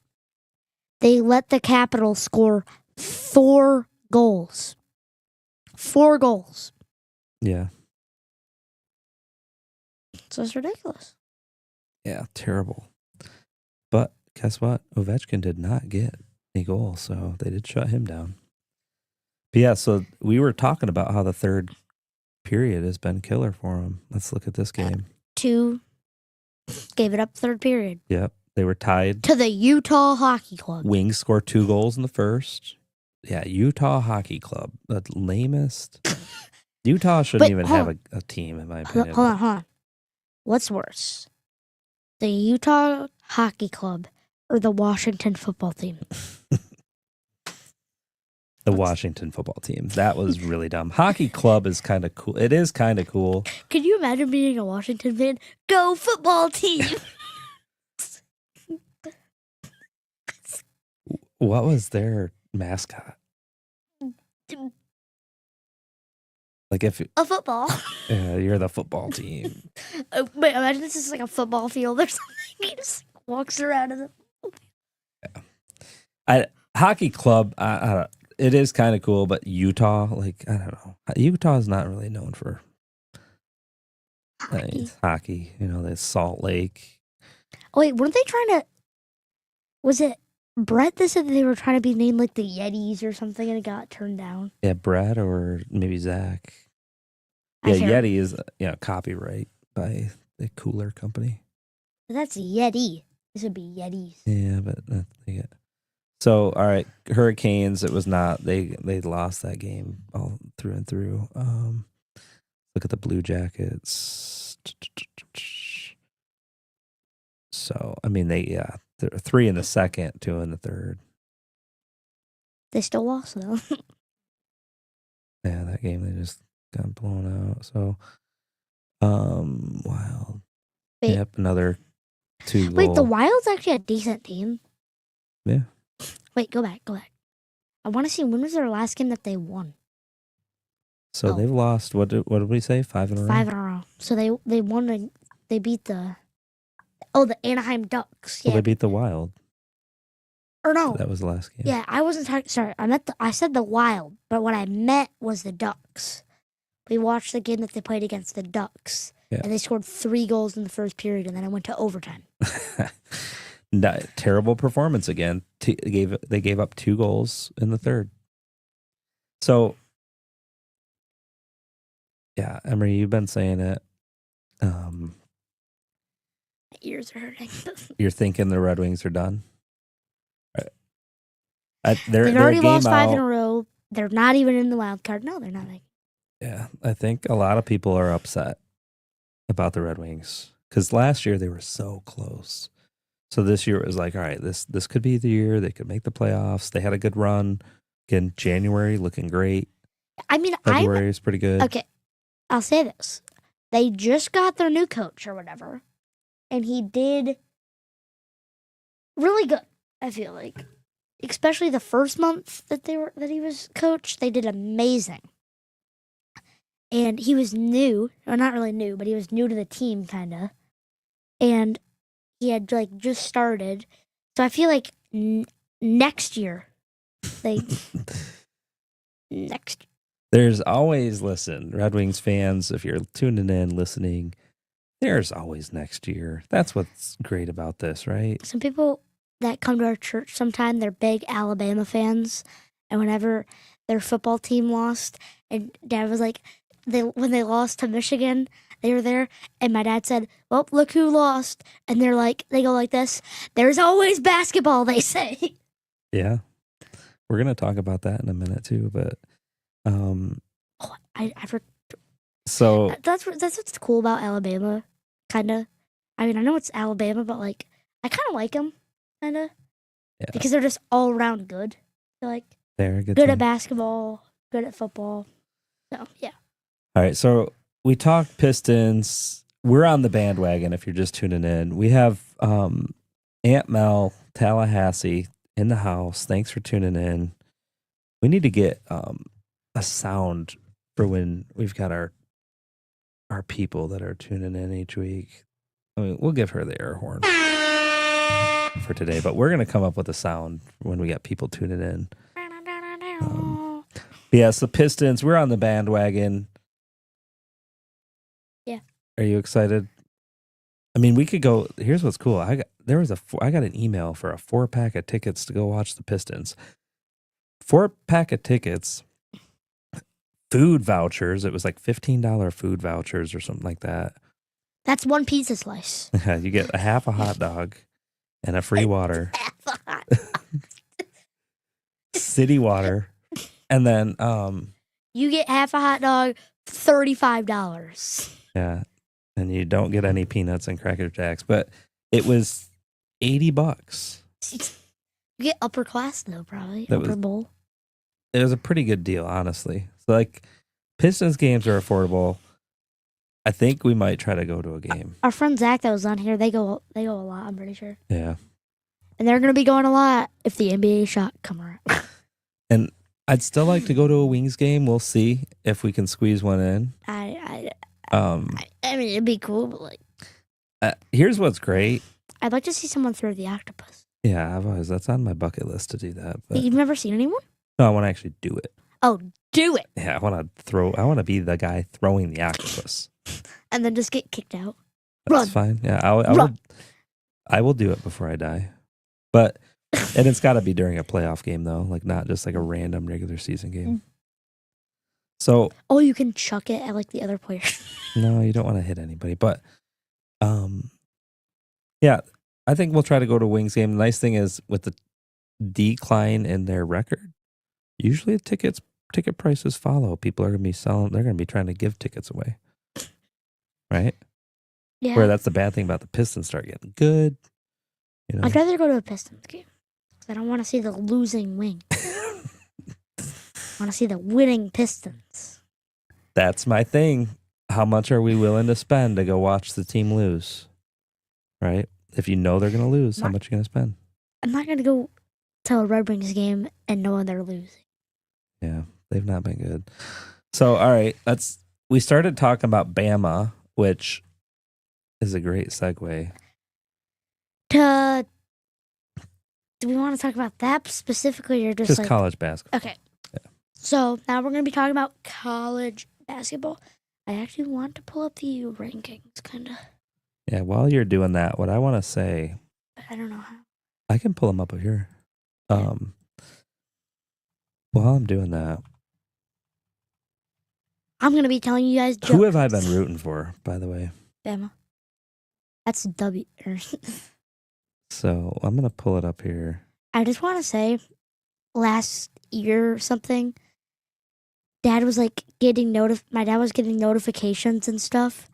they let the Capitals score 4 goals. 4 goals. Yeah. So it's ridiculous. Yeah, terrible. But guess what? Ovechkin did not get a goal, so they did shut him down. But yeah, so we were talking about how the third period has been killer for him. Let's look at this game. 2 gave it up third period. Yep. They were tied. To the Utah Hockey Club. Wings scored 2 goals in the first. Yeah, Utah Hockey Club. The lamest. Utah shouldn't even have a team, in my opinion. Hold on. What's worse? The Utah Hockey Club or the Washington football team? The Washington football team. That was really dumb. Hockey club is kind of cool. It is kind of cool. Can you imagine being a Washington fan? Go football team! What was their mascot? Like if A football. you're the football team. Wait, imagine this is like a football field or something. He just walks around in the... Hockey club, I don't, it is kind of cool, but Utah, like, I don't know. Utah is not really known for hockey. You know, there's Salt Lake. Oh, wait, weren't they trying to... Was it Brett that said that they were trying to be named like the Yetis or something and it got turned down? Yeah, Brett or maybe Zach. I Yeah, can't- Yeti is copyright by the Cooler Company. That's Yeti. This would be Yetis. Yeah, but yeah. So, all right, Hurricanes. It was not. They lost that game all through and through. Look at the Blue Jackets. So, I mean, they're 3 in the second, 2 in the third. They still lost though. Yeah, that game they just got blown out. So, Wild. Wait. Yep, another 2 goal. Wait, the Wild's actually a decent team. Yeah. Wait, go back. I want to see when was their last game that they won. So they've lost. What did we say? 5 in a row. 5 in a row. So they won. They beat the Anaheim Ducks. Well, Yeah. they beat the Wild. Or no. That was the last game. Yeah, I wasn't talking. Sorry, I said the Wild, but what I meant was the Ducks. We watched the game that they played against the Ducks, and they scored 3 goals in the first period, and then it went to overtime. Terrible performance again. They gave up 2 goals in the third. So, yeah, Emery, you've been saying it. My ears are hurting. You're thinking the Red Wings are done. They've already lost 5 in a row. They're not even in the wild card. No, they're not. Yeah, I think a lot of people are upset about the Red Wings because last year they were so close. So this year it was like, all right, this could be the year they could make the playoffs. They had a good run. Again, January looking great. I mean, February is pretty good. Okay, I'll say this: they just got their new coach or whatever, and he did really good. I feel like, especially the first month that he was coach, they did amazing. And he was new, or not really new, but he was new to the team, kind of. And he had just started, so I feel like next year, There's always, listen, Red Wings fans, if you're tuning in, listening, there's always next year. That's what's great about this, right? Some people that come to our church sometime, they're big Alabama fans. And whenever their football team lost, and Dad was like, when they lost to Michigan, they were there, and my dad said, well, look who lost. And they're like, they go like this, there's always basketball, they say. Yeah. We're going to talk about that in a minute too, but I so that's what's cool about Alabama, kind of. I mean, I know it's Alabama, but like, I kind of like them, kind of, because they're just all around good. They're like they're a good at team. basketball, good at football. So yeah. All right, so we talked Pistons. We're on the bandwagon. If you're just tuning in, we have Aunt Mel Tallahassee in the house. Thanks for tuning in. We need to get a sound for when we've got our people that are tuning in each week. I mean, we'll give her the air horn for today, but we're going to come up with a sound when we got people tuning in. Yes, the Pistons, we're on the bandwagon. Yeah. Are you excited? I mean, we could go. Here's what's cool. I got an email for a 4-pack of tickets to go watch the Pistons. 4-pack of tickets, food vouchers. It was like $15 food vouchers or something like that. That's one pizza slice. You get a half a hot dog and a free water. City water. And then you get half a hot dog, $35. yeah. And you don't get any peanuts and Cracker Jacks, but it was $80. You get upper class though, probably. That upper bowl. It was a pretty good deal, honestly. So like Pistons games are affordable. I think we might try to go to a game. Our friend Zach that was on here, they go a lot, I'm pretty sure. Yeah. And they're gonna be going a lot if the NBA shot come around. And I'd still like to go to a Wings game. We'll see if we can squeeze one in. I mean, it'd be cool, but like, here's what's great. I'd like to see someone throw the octopus. Yeah, that's on my bucket list to do that. But You've never seen anyone? no, I want to actually do it. Oh, do it! Yeah, I want to be the guy throwing the octopus. And then just get kicked out. That's Run. fine. Yeah, Run. I will do it before I die. But and it's got to be during a playoff game though, like not just like a random regular season game. So Oh, you can chuck it at like the other player. no, you don't want to hit anybody. But yeah, I think we'll try to go to a Wings game. The nice thing is with the decline in their record, usually ticket prices follow. People are going to be selling. They're going to be trying to give tickets away, right? Yeah. Where that's the bad thing about the Pistons start getting good. You know, I'd rather go to a Pistons game. 'Cause I don't want to see the losing wing. I want to see the winning Pistons. that's my thing. How much are we willing to spend to go watch the team lose? Right? If you know they're going to lose, how much are you going to spend? I'm not going to go to a Red Wings game and knowing they're losing. Yeah, they've not been good. So, all right, we started talking about Bama, which is a great segue. Do we want to talk about that specifically or Just like college basketball. Okay. Yeah. So now we're going to be talking about college basketball. I actually want to pull up the rankings, kind of. Yeah, while you're doing that, what I want to say, But I don't know how. I can pull them up here. While I'm doing that, I'm going to be telling you guys. who have I been rooting for, by the way? Bama. That's W. So I'm going to pull it up here. I just want to say, last year or something, Dad was like my dad was getting notifications and stuff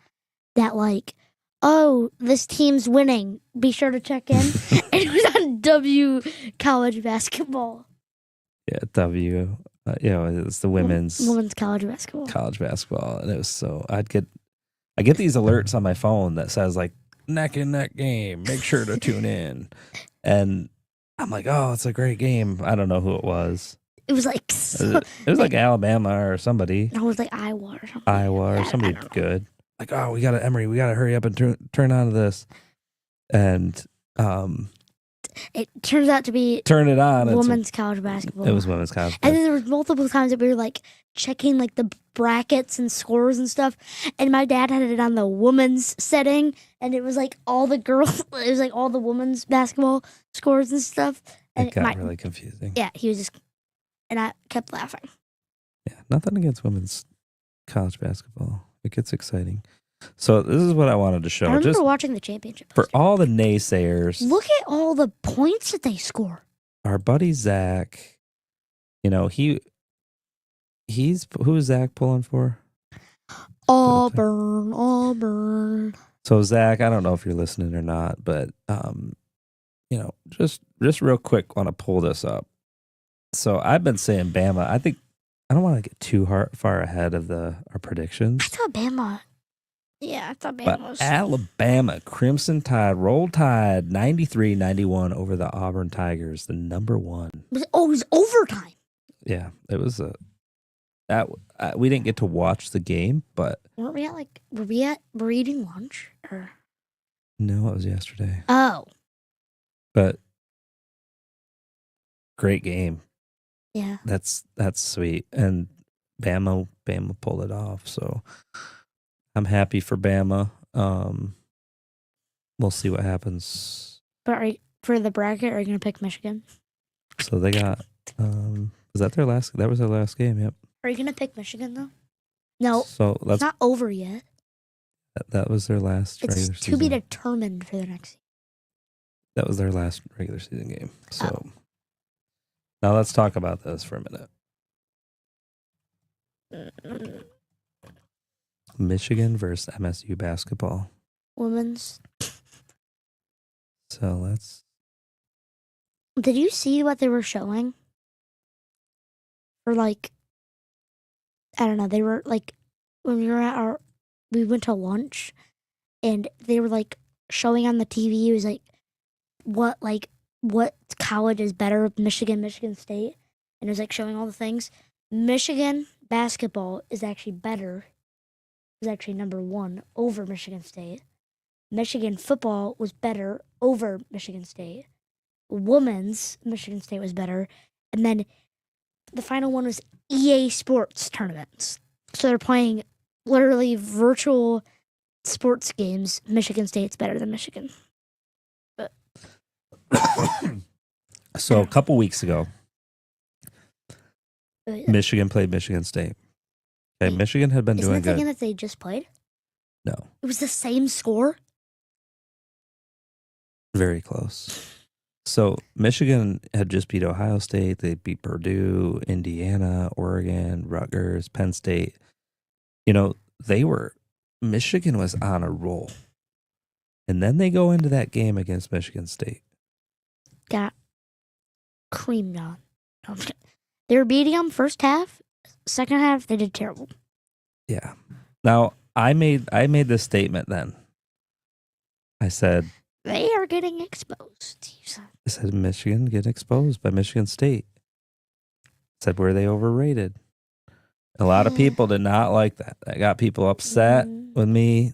that like, oh, this team's winning. Be sure to check in. And it was on W college basketball. Yeah, W. It's the women's college basketball. College basketball, and it was so I get these alerts on my phone that says like neck and neck game. Make sure to tune in, and I'm like, oh, it's a great game. I don't know who it was. It was like It was like Alabama or somebody. No, it was like Iowa or something. Iowa or somebody good. Like, oh, we got to Emery. We got to hurry up and turn on to this. And It turns out to be Turn it on. women's college basketball. It was women's college. And then there was multiple times that we were like checking like the brackets and scores and stuff. And my dad had it on the women's setting, and it was like all the girls. It was like all the women's basketball scores and stuff. And It got really confusing. Yeah, he was just, and I kept laughing. Yeah, nothing against women's college basketball. It gets exciting. So this is what I wanted to show. I remember Just watching the championship. for all the naysayers, Look at all the points that they score. our buddy Zach, he's who is Zach pulling for? Auburn. So Zach, I don't know if you're listening or not, but just real quick, want to pull this up. So I've been saying Bama. I don't want to get too far ahead of our predictions. I thought Bama But was. Alabama, Crimson Tide, Roll Tide, 93-91 over the Auburn Tigers, the number one. It was overtime. Yeah, it was we didn't get to watch the game, but Were we eating lunch? Or? no, it was yesterday. Oh. But great game. Yeah. That's sweet. And Bama pulled it off, so I'm happy for Bama. We'll see what happens. But for the bracket, are you going to pick Michigan? So they got was that their last? That was their last game. Yep. Are you going to pick Michigan, though? No. So it's not over yet. that was their last regular season. It's to be determined for the next season. That was their last regular season game. So now let's talk about this for a minute. Michigan versus MSU basketball. Women's. So let's. Did you see what they were showing? Or like, I don't know. They were like, when we were we went to lunch, and they were like showing on the TV. It was like, what college is better? Michigan State, and it was like showing all the things. Michigan basketball is actually better. Was actually number one over Michigan State. Michigan football was better over Michigan State. Women's Michigan State was better. And then the final one was EA Sports tournaments. So they're playing literally virtual sports games. Michigan State's better than Michigan. But So a couple weeks ago, Michigan played Michigan State. Okay, Michigan had been doing Isn't that the good. game that they just played? No, It was the same score? very close. So Michigan had just beat Ohio State. They beat Purdue, Indiana, Oregon, Rutgers, Penn State. Michigan was on a roll. And then they go into that game against Michigan State. Got creamed on. No, I'm just kidding. They were beating them first half. Second half, they did terrible. Yeah. Now, I made this statement then. I said They are getting exposed. Michigan getting exposed by Michigan State. I said, were they overrated? A lot of people did not like that. That got people upset with me.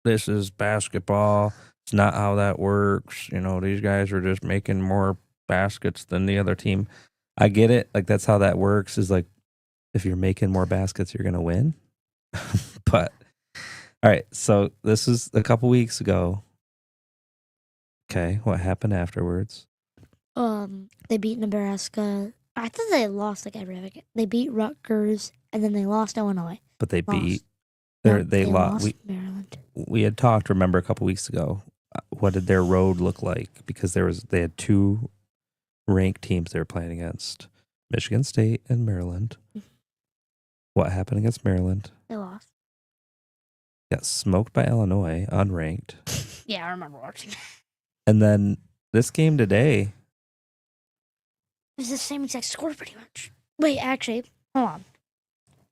This is basketball. It's not how that works. These guys are just making more baskets than the other team. I get it. Like, that's how that works, is like, if you're making more baskets, you're going to win. But, all right. So this is a couple weeks ago. Okay. What happened afterwards? They beat Nebraska. I thought they lost like every other game. They beat Rutgers, and then they lost Illinois. But they Lost. beat. No, They lost. Maryland. We had talked, remember, a couple weeks ago. What did their road look like? Because they had two ranked teams they were playing against, Michigan State and Maryland. What happened against Maryland? They lost. Got smoked by Illinois, unranked. Yeah, I remember watching. It And then this game today, was the same exact score, pretty much. Wait, actually, hold on.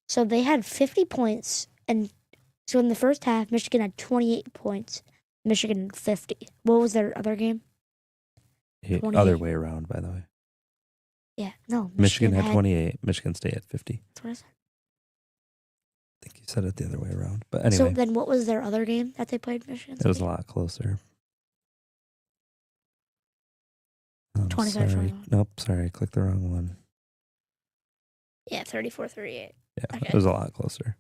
So they had 50 points, and so in the first half, Michigan had 28 points. Michigan had 50. What was their other game? 28. other way around, by the way. Yeah, no. Michigan had 28, Michigan State had 50. That's what I said. I think you said it the other way around. But anyway, So then what was their other game that they played, Michigan State? it was a lot closer. 25, sorry. 21. Nope, sorry. I clicked the wrong one. Yeah, 34-38. Yeah, Okay. it was a lot closer.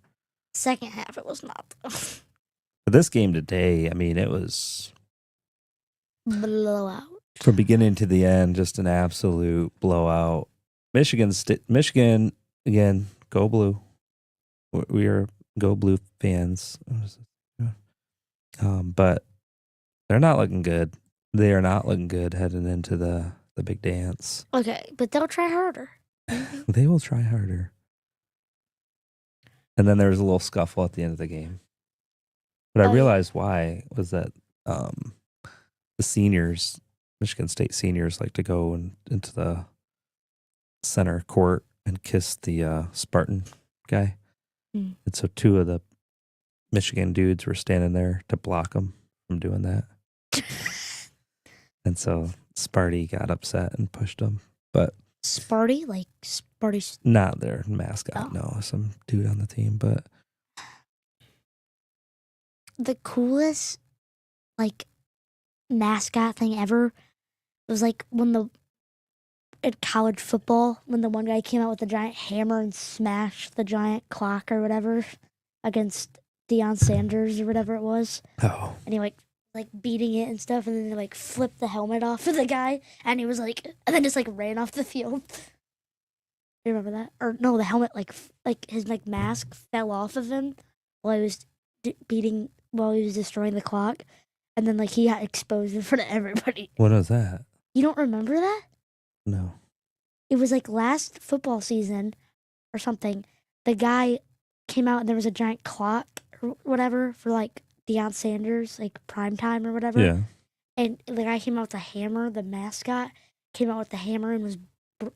Second half, it was not. But this game today, I mean, it was Blowout. from beginning to the end, just an absolute blowout. Michigan, again, go blue. We are go blue fans. But they're not looking good. They are not looking good heading into the big dance. Okay, but they'll try harder. They will try harder. And then there was a little scuffle at the end of the game. But I realized why was that the seniors, Michigan State seniors, like to go into the center court and kiss the Spartan guy. Mm. And so two of the Michigan dudes were standing there to block them from doing that. And so Sparty got upset and pushed them. But Sparty? Like Sparty? not their mascot, no. Some dude on the team, but The coolest, like, mascot thing ever was, like, at college football, when the one guy came out with the giant hammer and smashed the giant clock or whatever against Deion Sanders or whatever it was. oh. And he, like beating it and stuff, and then they, like, flipped the helmet off of the guy, and he was, like, and then just, like, ran off the field. You remember that? Or, no, the helmet, like his, like, mask fell off of him while he was while he was destroying the clock, and then, like, he got exposed in front of everybody. What was that? You don't remember that? No. It was, like, last football season or something. The guy came out, and there was a giant clock or whatever for, like, Deion Sanders, like, prime time or whatever. Yeah. And the guy came out with a hammer, the mascot came out with the hammer and was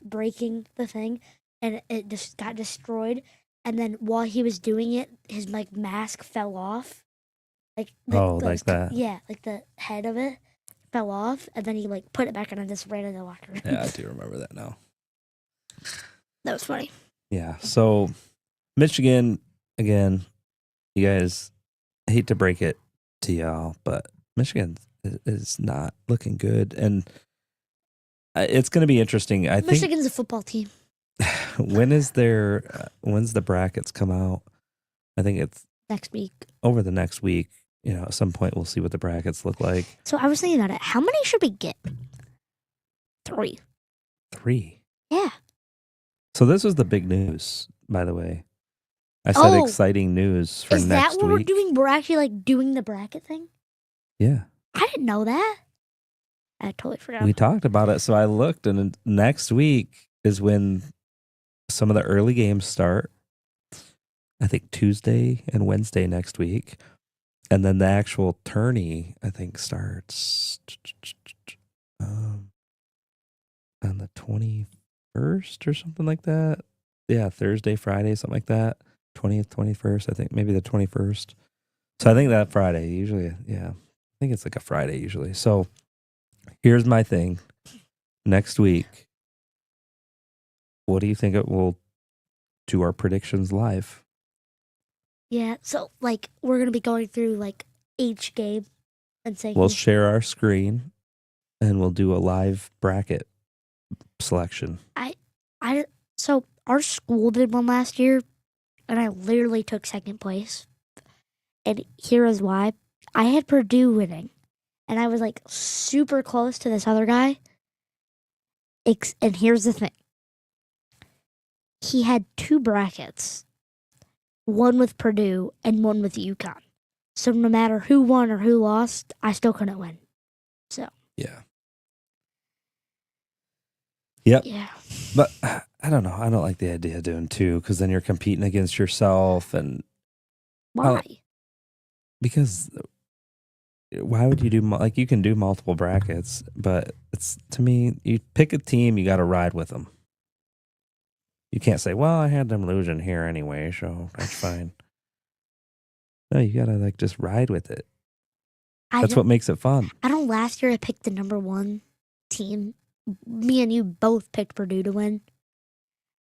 breaking the thing, and it just got destroyed. And then while he was doing it, his, like, mask fell off. Like that. Yeah, like the head of it fell off, and then he, like, put it back on and just ran in the locker room. Yeah, I do remember that now. That was funny. Yeah. So Michigan, again, you guys, I hate to break it to y'all, but Michigan is not looking good. And it's going to be interesting. I think Michigan's a football team. when's the brackets come out? I think it's Next week. over the next week. You know, at some point we'll see what the brackets look like. So I was thinking about it. How many should we get? 3. 3. Yeah. So this was the big news, by the way. I said exciting news for Is next that what week. we're doing? We're actually, like, doing the bracket thing? Yeah. I didn't know that. I totally forgot. We talked about it. So I looked, and next week is when some of the early games start. I think Tuesday and Wednesday next week. And then the actual tourney, I think, starts on the 21st or something like that. Yeah, Thursday, Friday, something like that. 20th, 21st, I think, maybe the 21st. So I think that Friday, usually, yeah. I think it's like a Friday usually. So here's my thing. Next week, what do you think it will do our predictions live? Yeah, so, like, we're going to be going through, like, each game and saying... We'll share our screen, and we'll do a live bracket selection. So, our school did one last year, and I literally took second place. And here is why. I had Purdue winning, and I was, like, super close to this other guy. And here's the thing. He had 2 brackets. One with Purdue and one with UConn. So no matter who won or who lost, I still couldn't win. So. Yeah. Yep. Yeah. But I don't know. I don't like the idea of doing 2 because then you're competing against yourself. And Why? because why would you do, like, you can do multiple brackets, but it's, to me, you pick a team, you got to ride with them. You can't say, well, I had them losing here anyway, so that's fine. No, you got to, like, just ride with it. That's what makes it fun. I don't. Last year I picked the number 1 team. Me and you both picked Purdue to win.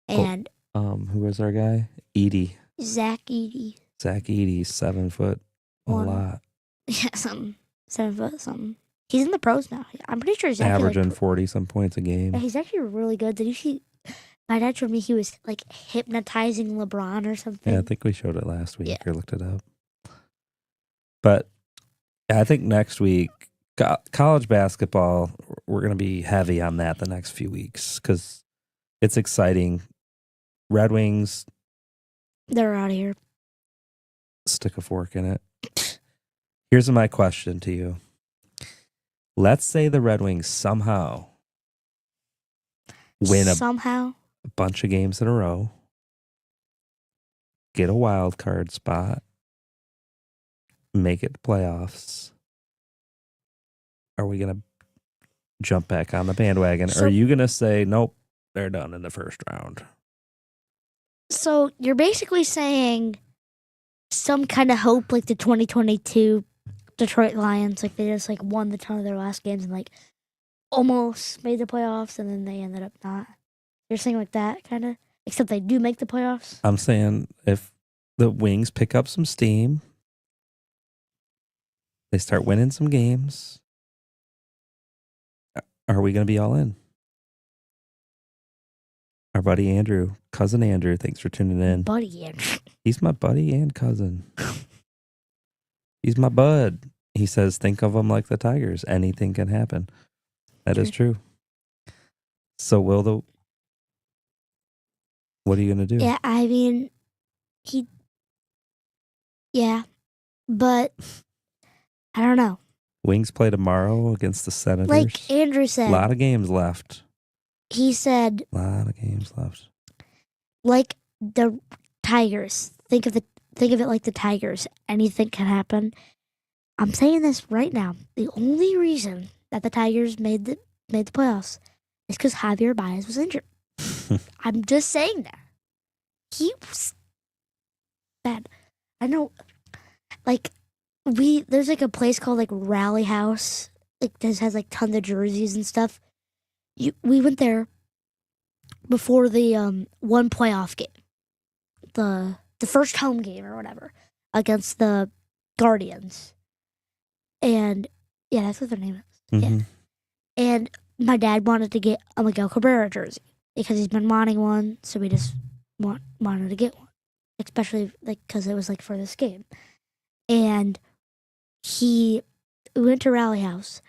And who was our guy? Edie. Zach Edey. Zach Edie, 7 foot, a One. lot. Yeah, something. 7 foot something. He's in the pros now. I'm pretty sure he's actually Averaging 40 some points a game. he's actually really good. Did you see? My dad showed me he was like hypnotizing LeBron or something. Yeah, I think we showed it last week Yeah. or looked it up. But I think next week, college basketball, we're going to be heavy on that the next few weeks because it's exciting. Red Wings, They're out of here. stick a fork in it. Here's my question to you. Let's say the Red Wings somehow win a somehow. bunch of games in a row, get a wild card spot, make it to playoffs. Are we going to jump back on the bandwagon? Or are you going to say, nope, they're done in the first round? So you're basically saying some kind of hope, like the 2022 Detroit Lions, like they just like won the ton of their last games and like almost made the playoffs, and then they ended up not. You're saying like that kind of, except they do make the playoffs. I'm saying if the Wings pick up some steam, they start winning some games, are we going to be all in? Our buddy Andrew, cousin Andrew, thanks for tuning in. Buddy Andrew. He's my buddy and cousin. He's my bud. He says, think of them like the Tigers. Anything can happen. That is true. So what are you going to do? Yeah, I mean, but I don't know. Wings play tomorrow against the Senators. Like Andrew said, a lot of games left. He said, A lot of games left. like the Tigers. Think of it like the Tigers. Anything can happen. I'm saying this right now. The only reason that the Tigers made the playoffs is because Javier Baez was injured. I'm just saying that. He was bad. I know, like, there's like a place called like Rally House. Like, this has like tons of jerseys and stuff. We went there before the one playoff game, the first home game or whatever, against the Guardians, and yeah, that's what their name is. Mm-hmm. Yeah, and my dad wanted to get a Miguel Cabrera jersey because he's been wanting one, so we just wanted to get one, especially like because it was like for this game, and we went to Rally House,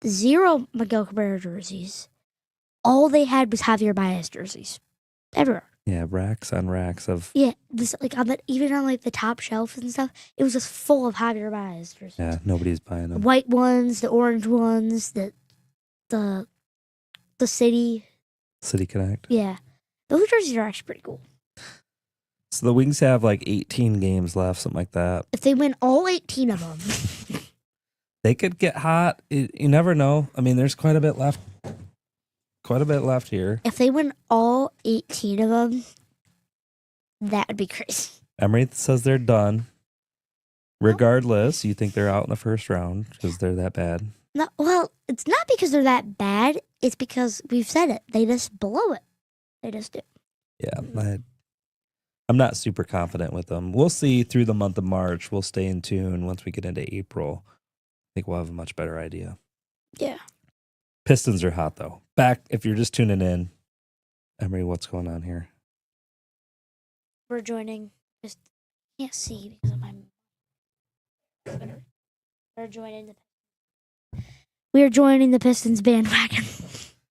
0 Miguel Cabrera jerseys. All they had was Javier Baez jerseys, everywhere. Yeah, racks on racks of. Yeah, this like even on like the top shelf and stuff, it was just full of Javier Baez jerseys. Yeah, nobody's buying The them. white ones, the orange ones, the City. City Connect. Yeah, those jerseys are actually pretty cool. So the Wings have like 18 games left, something like that. If they win all 18 of them, They could get hot. You never know. I mean, there's quite a bit left. Quite a bit left here. if they win all 18 of them, that would be crazy. Emery says they're done. Regardless, you think they're out in the first round because they're that bad. No, well, it's not because they're that bad. It's because we've said it. They just blow it. They just do. Yeah, I'm not super confident with them. We'll see through the month of March. We'll stay in tune. Once we get into April, I think we'll have a much better idea. Yeah. Pistons are hot, though. Back, if you're just tuning in, Emery, what's going on here? We're joining. Just can't see because of my. We're joining We are joining the Pistons bandwagon.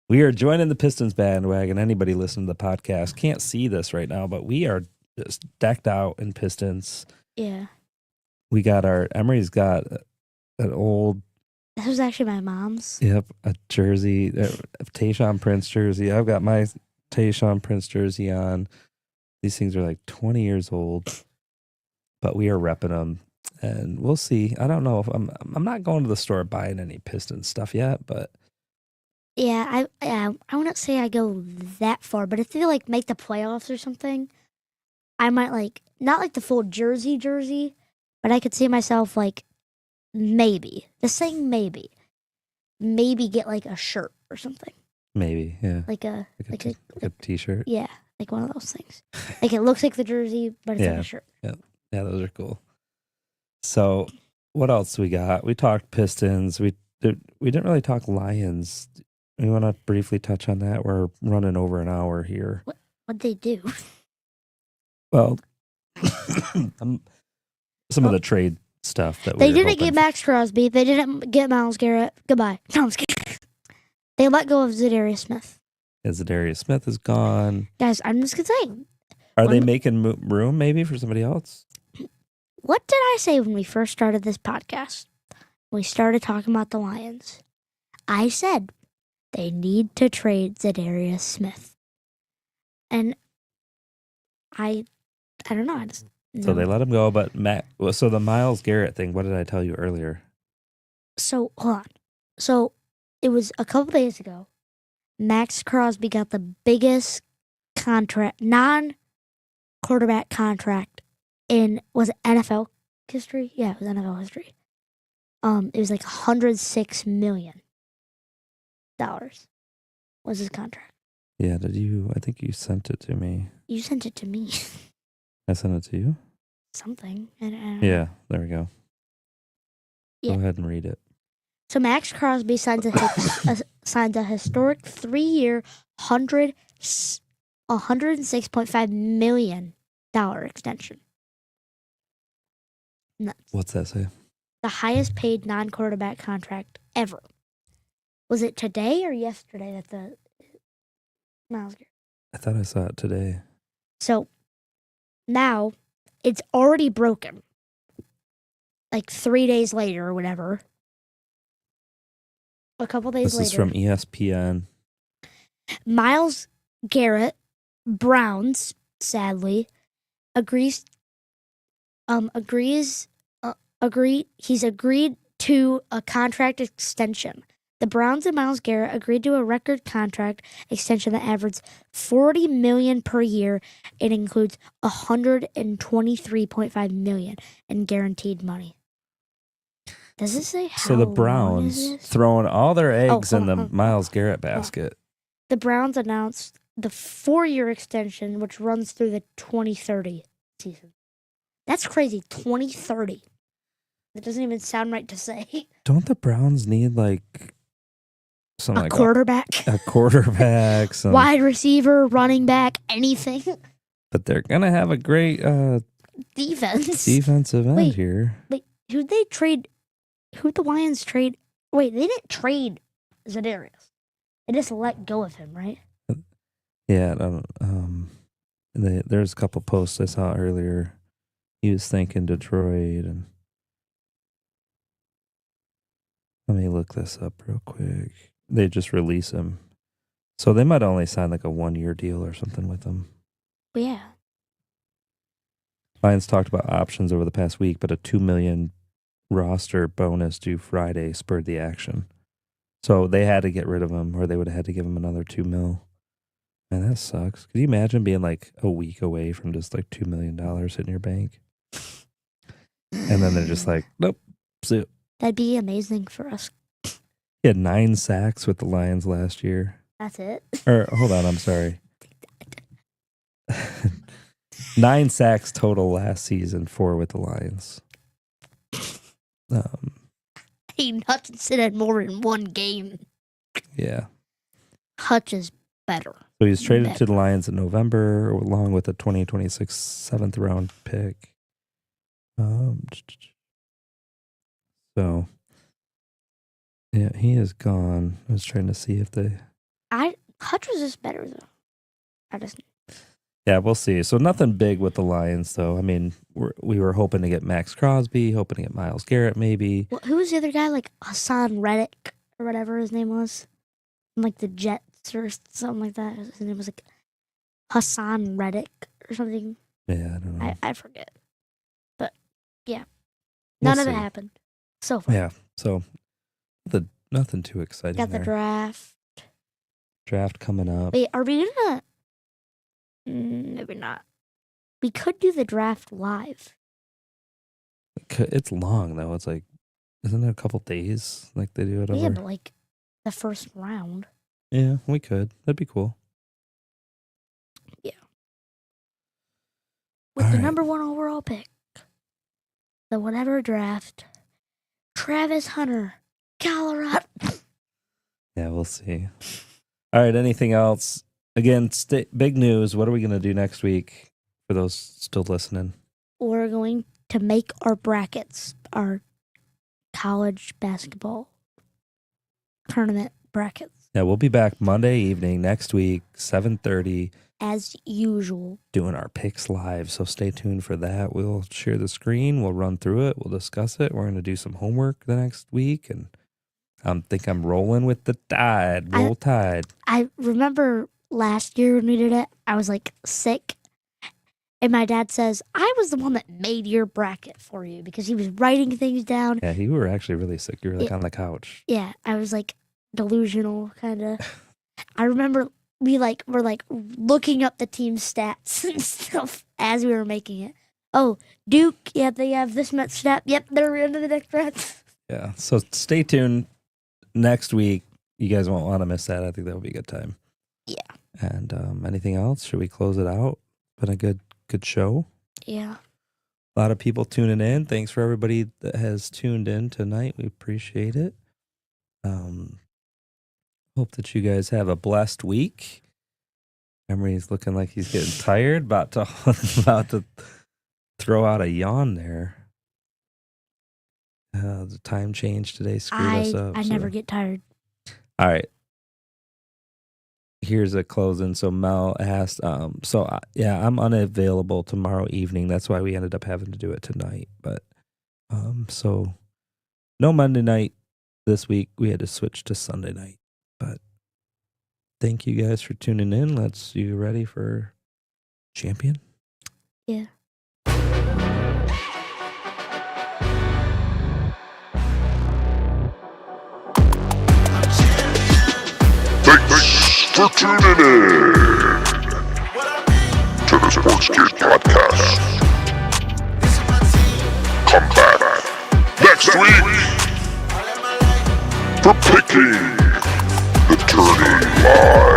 We are joining the Pistons bandwagon. Anybody listening to the podcast can't see this right now, but we are just decked out in Pistons. Yeah. We got Emery's got an old. This was actually my mom's. Yep, a jersey, a Tayshaun Prince jersey. I've got my Tayshaun Prince jersey on. These things are like 20 years old, but we are repping them, and we'll see. I don't know if I'm not going to the store buying any Pistons stuff yet, but Yeah, I wouldn't say I go that far, but if they like make the playoffs or something, I might like not like the full jersey, but I could see myself like maybe get like a shirt or something, maybe, yeah, like a t-shirt. yeah, like one of those things. Like it looks like the jersey, but it's like a shirt. Yeah, those are cool. So, what else we got? We talked Pistons. We we didn't really talk Lions. We want to briefly touch on that. We're running over an hour here. What'd they do? Well, some of the trade stuff that They we were didn't get hoping Max Crosby. They didn't get Myles Garrett. Goodbye. No, I'm just kidding. They let go of Zadarius Smith. Zadarius Smith is gone. Guys, I'm just saying. Are they making room maybe for somebody else? What did I say when we first started this podcast? When we started talking about the Lions. I said they need to trade Zadarius Smith. And I don't know. So they let him go, but so the Myles Garrett thing, what did I tell you earlier? So, hold on. So, it was a couple days ago. Max Crosby got the biggest contract, non-quarterback contract was it NFL history? Yeah, it was NFL history. It was like $106 million was his contract. Yeah, I think you sent it to me. You sent it to me. I sent it to you? Something. I don't know. Yeah, there we go. Yeah. Go ahead and read it. So Max Crosby signs a historic 3-year, $106.5 million extension. Nuts. What's that say? The highest paid non-quarterback contract ever. Was it today or yesterday that the Myles Garrett? I thought I saw it today. So now it's already broken. Like 3 days later or whatever. A couple days later. This is from ESPN. Myles Garrett, Browns, sadly, he's agreed to a contract extension. The Browns and Myles Garrett agreed to a record contract extension that averages $40 million per year. It includes $123.5 million in guaranteed money. Does it say how So the long Browns is this? throwing all their eggs in the hold on. Myles Garrett basket. The Browns announced the 4-year extension, which runs through the 2030 season. That's crazy. 2030. That doesn't even sound right to say. Don't the Browns need like something like Quarterback, a quarterback, some, wide receiver, running back, anything. but they're gonna have a great Defense. defensive end Wait. here. Wait, who'd the Lions trade? Wait, they didn't trade Zadarius. They just let go of him, right? Yeah, there's a couple posts I saw earlier. He was thinking Detroit, and let me look this up real quick. They just release him, so they might only sign like a 1-year deal or something with him. But yeah. Lions talked about options over the past week, but a $2 million roster bonus due Friday spurred the action. So they had to get rid of him, or they would have had to give him another $2 million. Man, that sucks. Could you imagine being like a week away from just like $2 million hitting your bank? And then they're just like, nope. So That'd be amazing for us. he had 9 sacks with the Lions last year. That's it. Or hold on, I'm sorry. 9 sacks total last season, 4 with the Lions. Hey, Hutchinson had more in one game. Yeah. Hutch is better. So he's traded to the Lions in November, along with a 2026 7th round pick. So, yeah, he is gone. I was trying to see if they. Hutch was just better though. Yeah, we'll see. So nothing big with the Lions, though. I mean, we were hoping to get Max Crosby, hoping to get Myles Garrett, maybe. Well, who was the other guy? Like Hassan Reddick or whatever his name was, from like the Jets or something like that. His name was like Hassan Reddick or something. Yeah, I don't know. I forget. But yeah, We'll none of it see. happened so far. Yeah, so nothing too exciting. Got the there. Draft coming up. Wait, are we gonna? Maybe not. We could do the draft live. It's long though. It's like, isn't it a couple days? Like they do it over. Yeah, but like the first round. Yeah, we could. That'd be cool. Yeah. With All the right. number 1 overall pick, the whatever draft, Travis Hunter Colorado. Yeah, we'll see. All right, anything else? Again, big news. What are we going to do next week for those still listening? We're going to make our brackets, our college basketball tournament brackets. Yeah, we'll be back Monday evening next week, 7:30. As usual. Doing our picks live, so stay tuned for that. We'll share the screen. We'll run through it. We'll discuss it. We're going to do some homework the next week, and I think I'm rolling with the tide. Roll Tide. I remember last year when we did it, I was like sick. And my dad says, I was the one that made your bracket for you because he was writing things down. Yeah, you were actually really sick. You were like on the couch. Yeah, I was like delusional, kind of. I remember were like looking up the team stats and stuff as we were making it. Oh, Duke, yeah, they have this much stat. Yep, they're into the next round. Yeah, so stay tuned next week. You guys won't want to miss that. I think that'll be a good time. Yeah. And anything else? Should we close it out? Been a good show. Yeah. A lot of people tuning in. Thanks for everybody that has tuned in tonight. We appreciate it. Hope that you guys have a blessed week. Emery's looking like he's getting tired, about to throw out a yawn there. The time change today screwed us up. I never get tired. All right. Here's a closing. So Mel asked, I'm unavailable tomorrow evening. That's why we ended up having to do it tonight. But so no Monday night this week. We had to switch to Sunday night. But thank you guys for tuning in. You ready for Champion? Yeah. Thanks for tuning in to the Sports Kid Podcast. Come back next week for picking the turning line.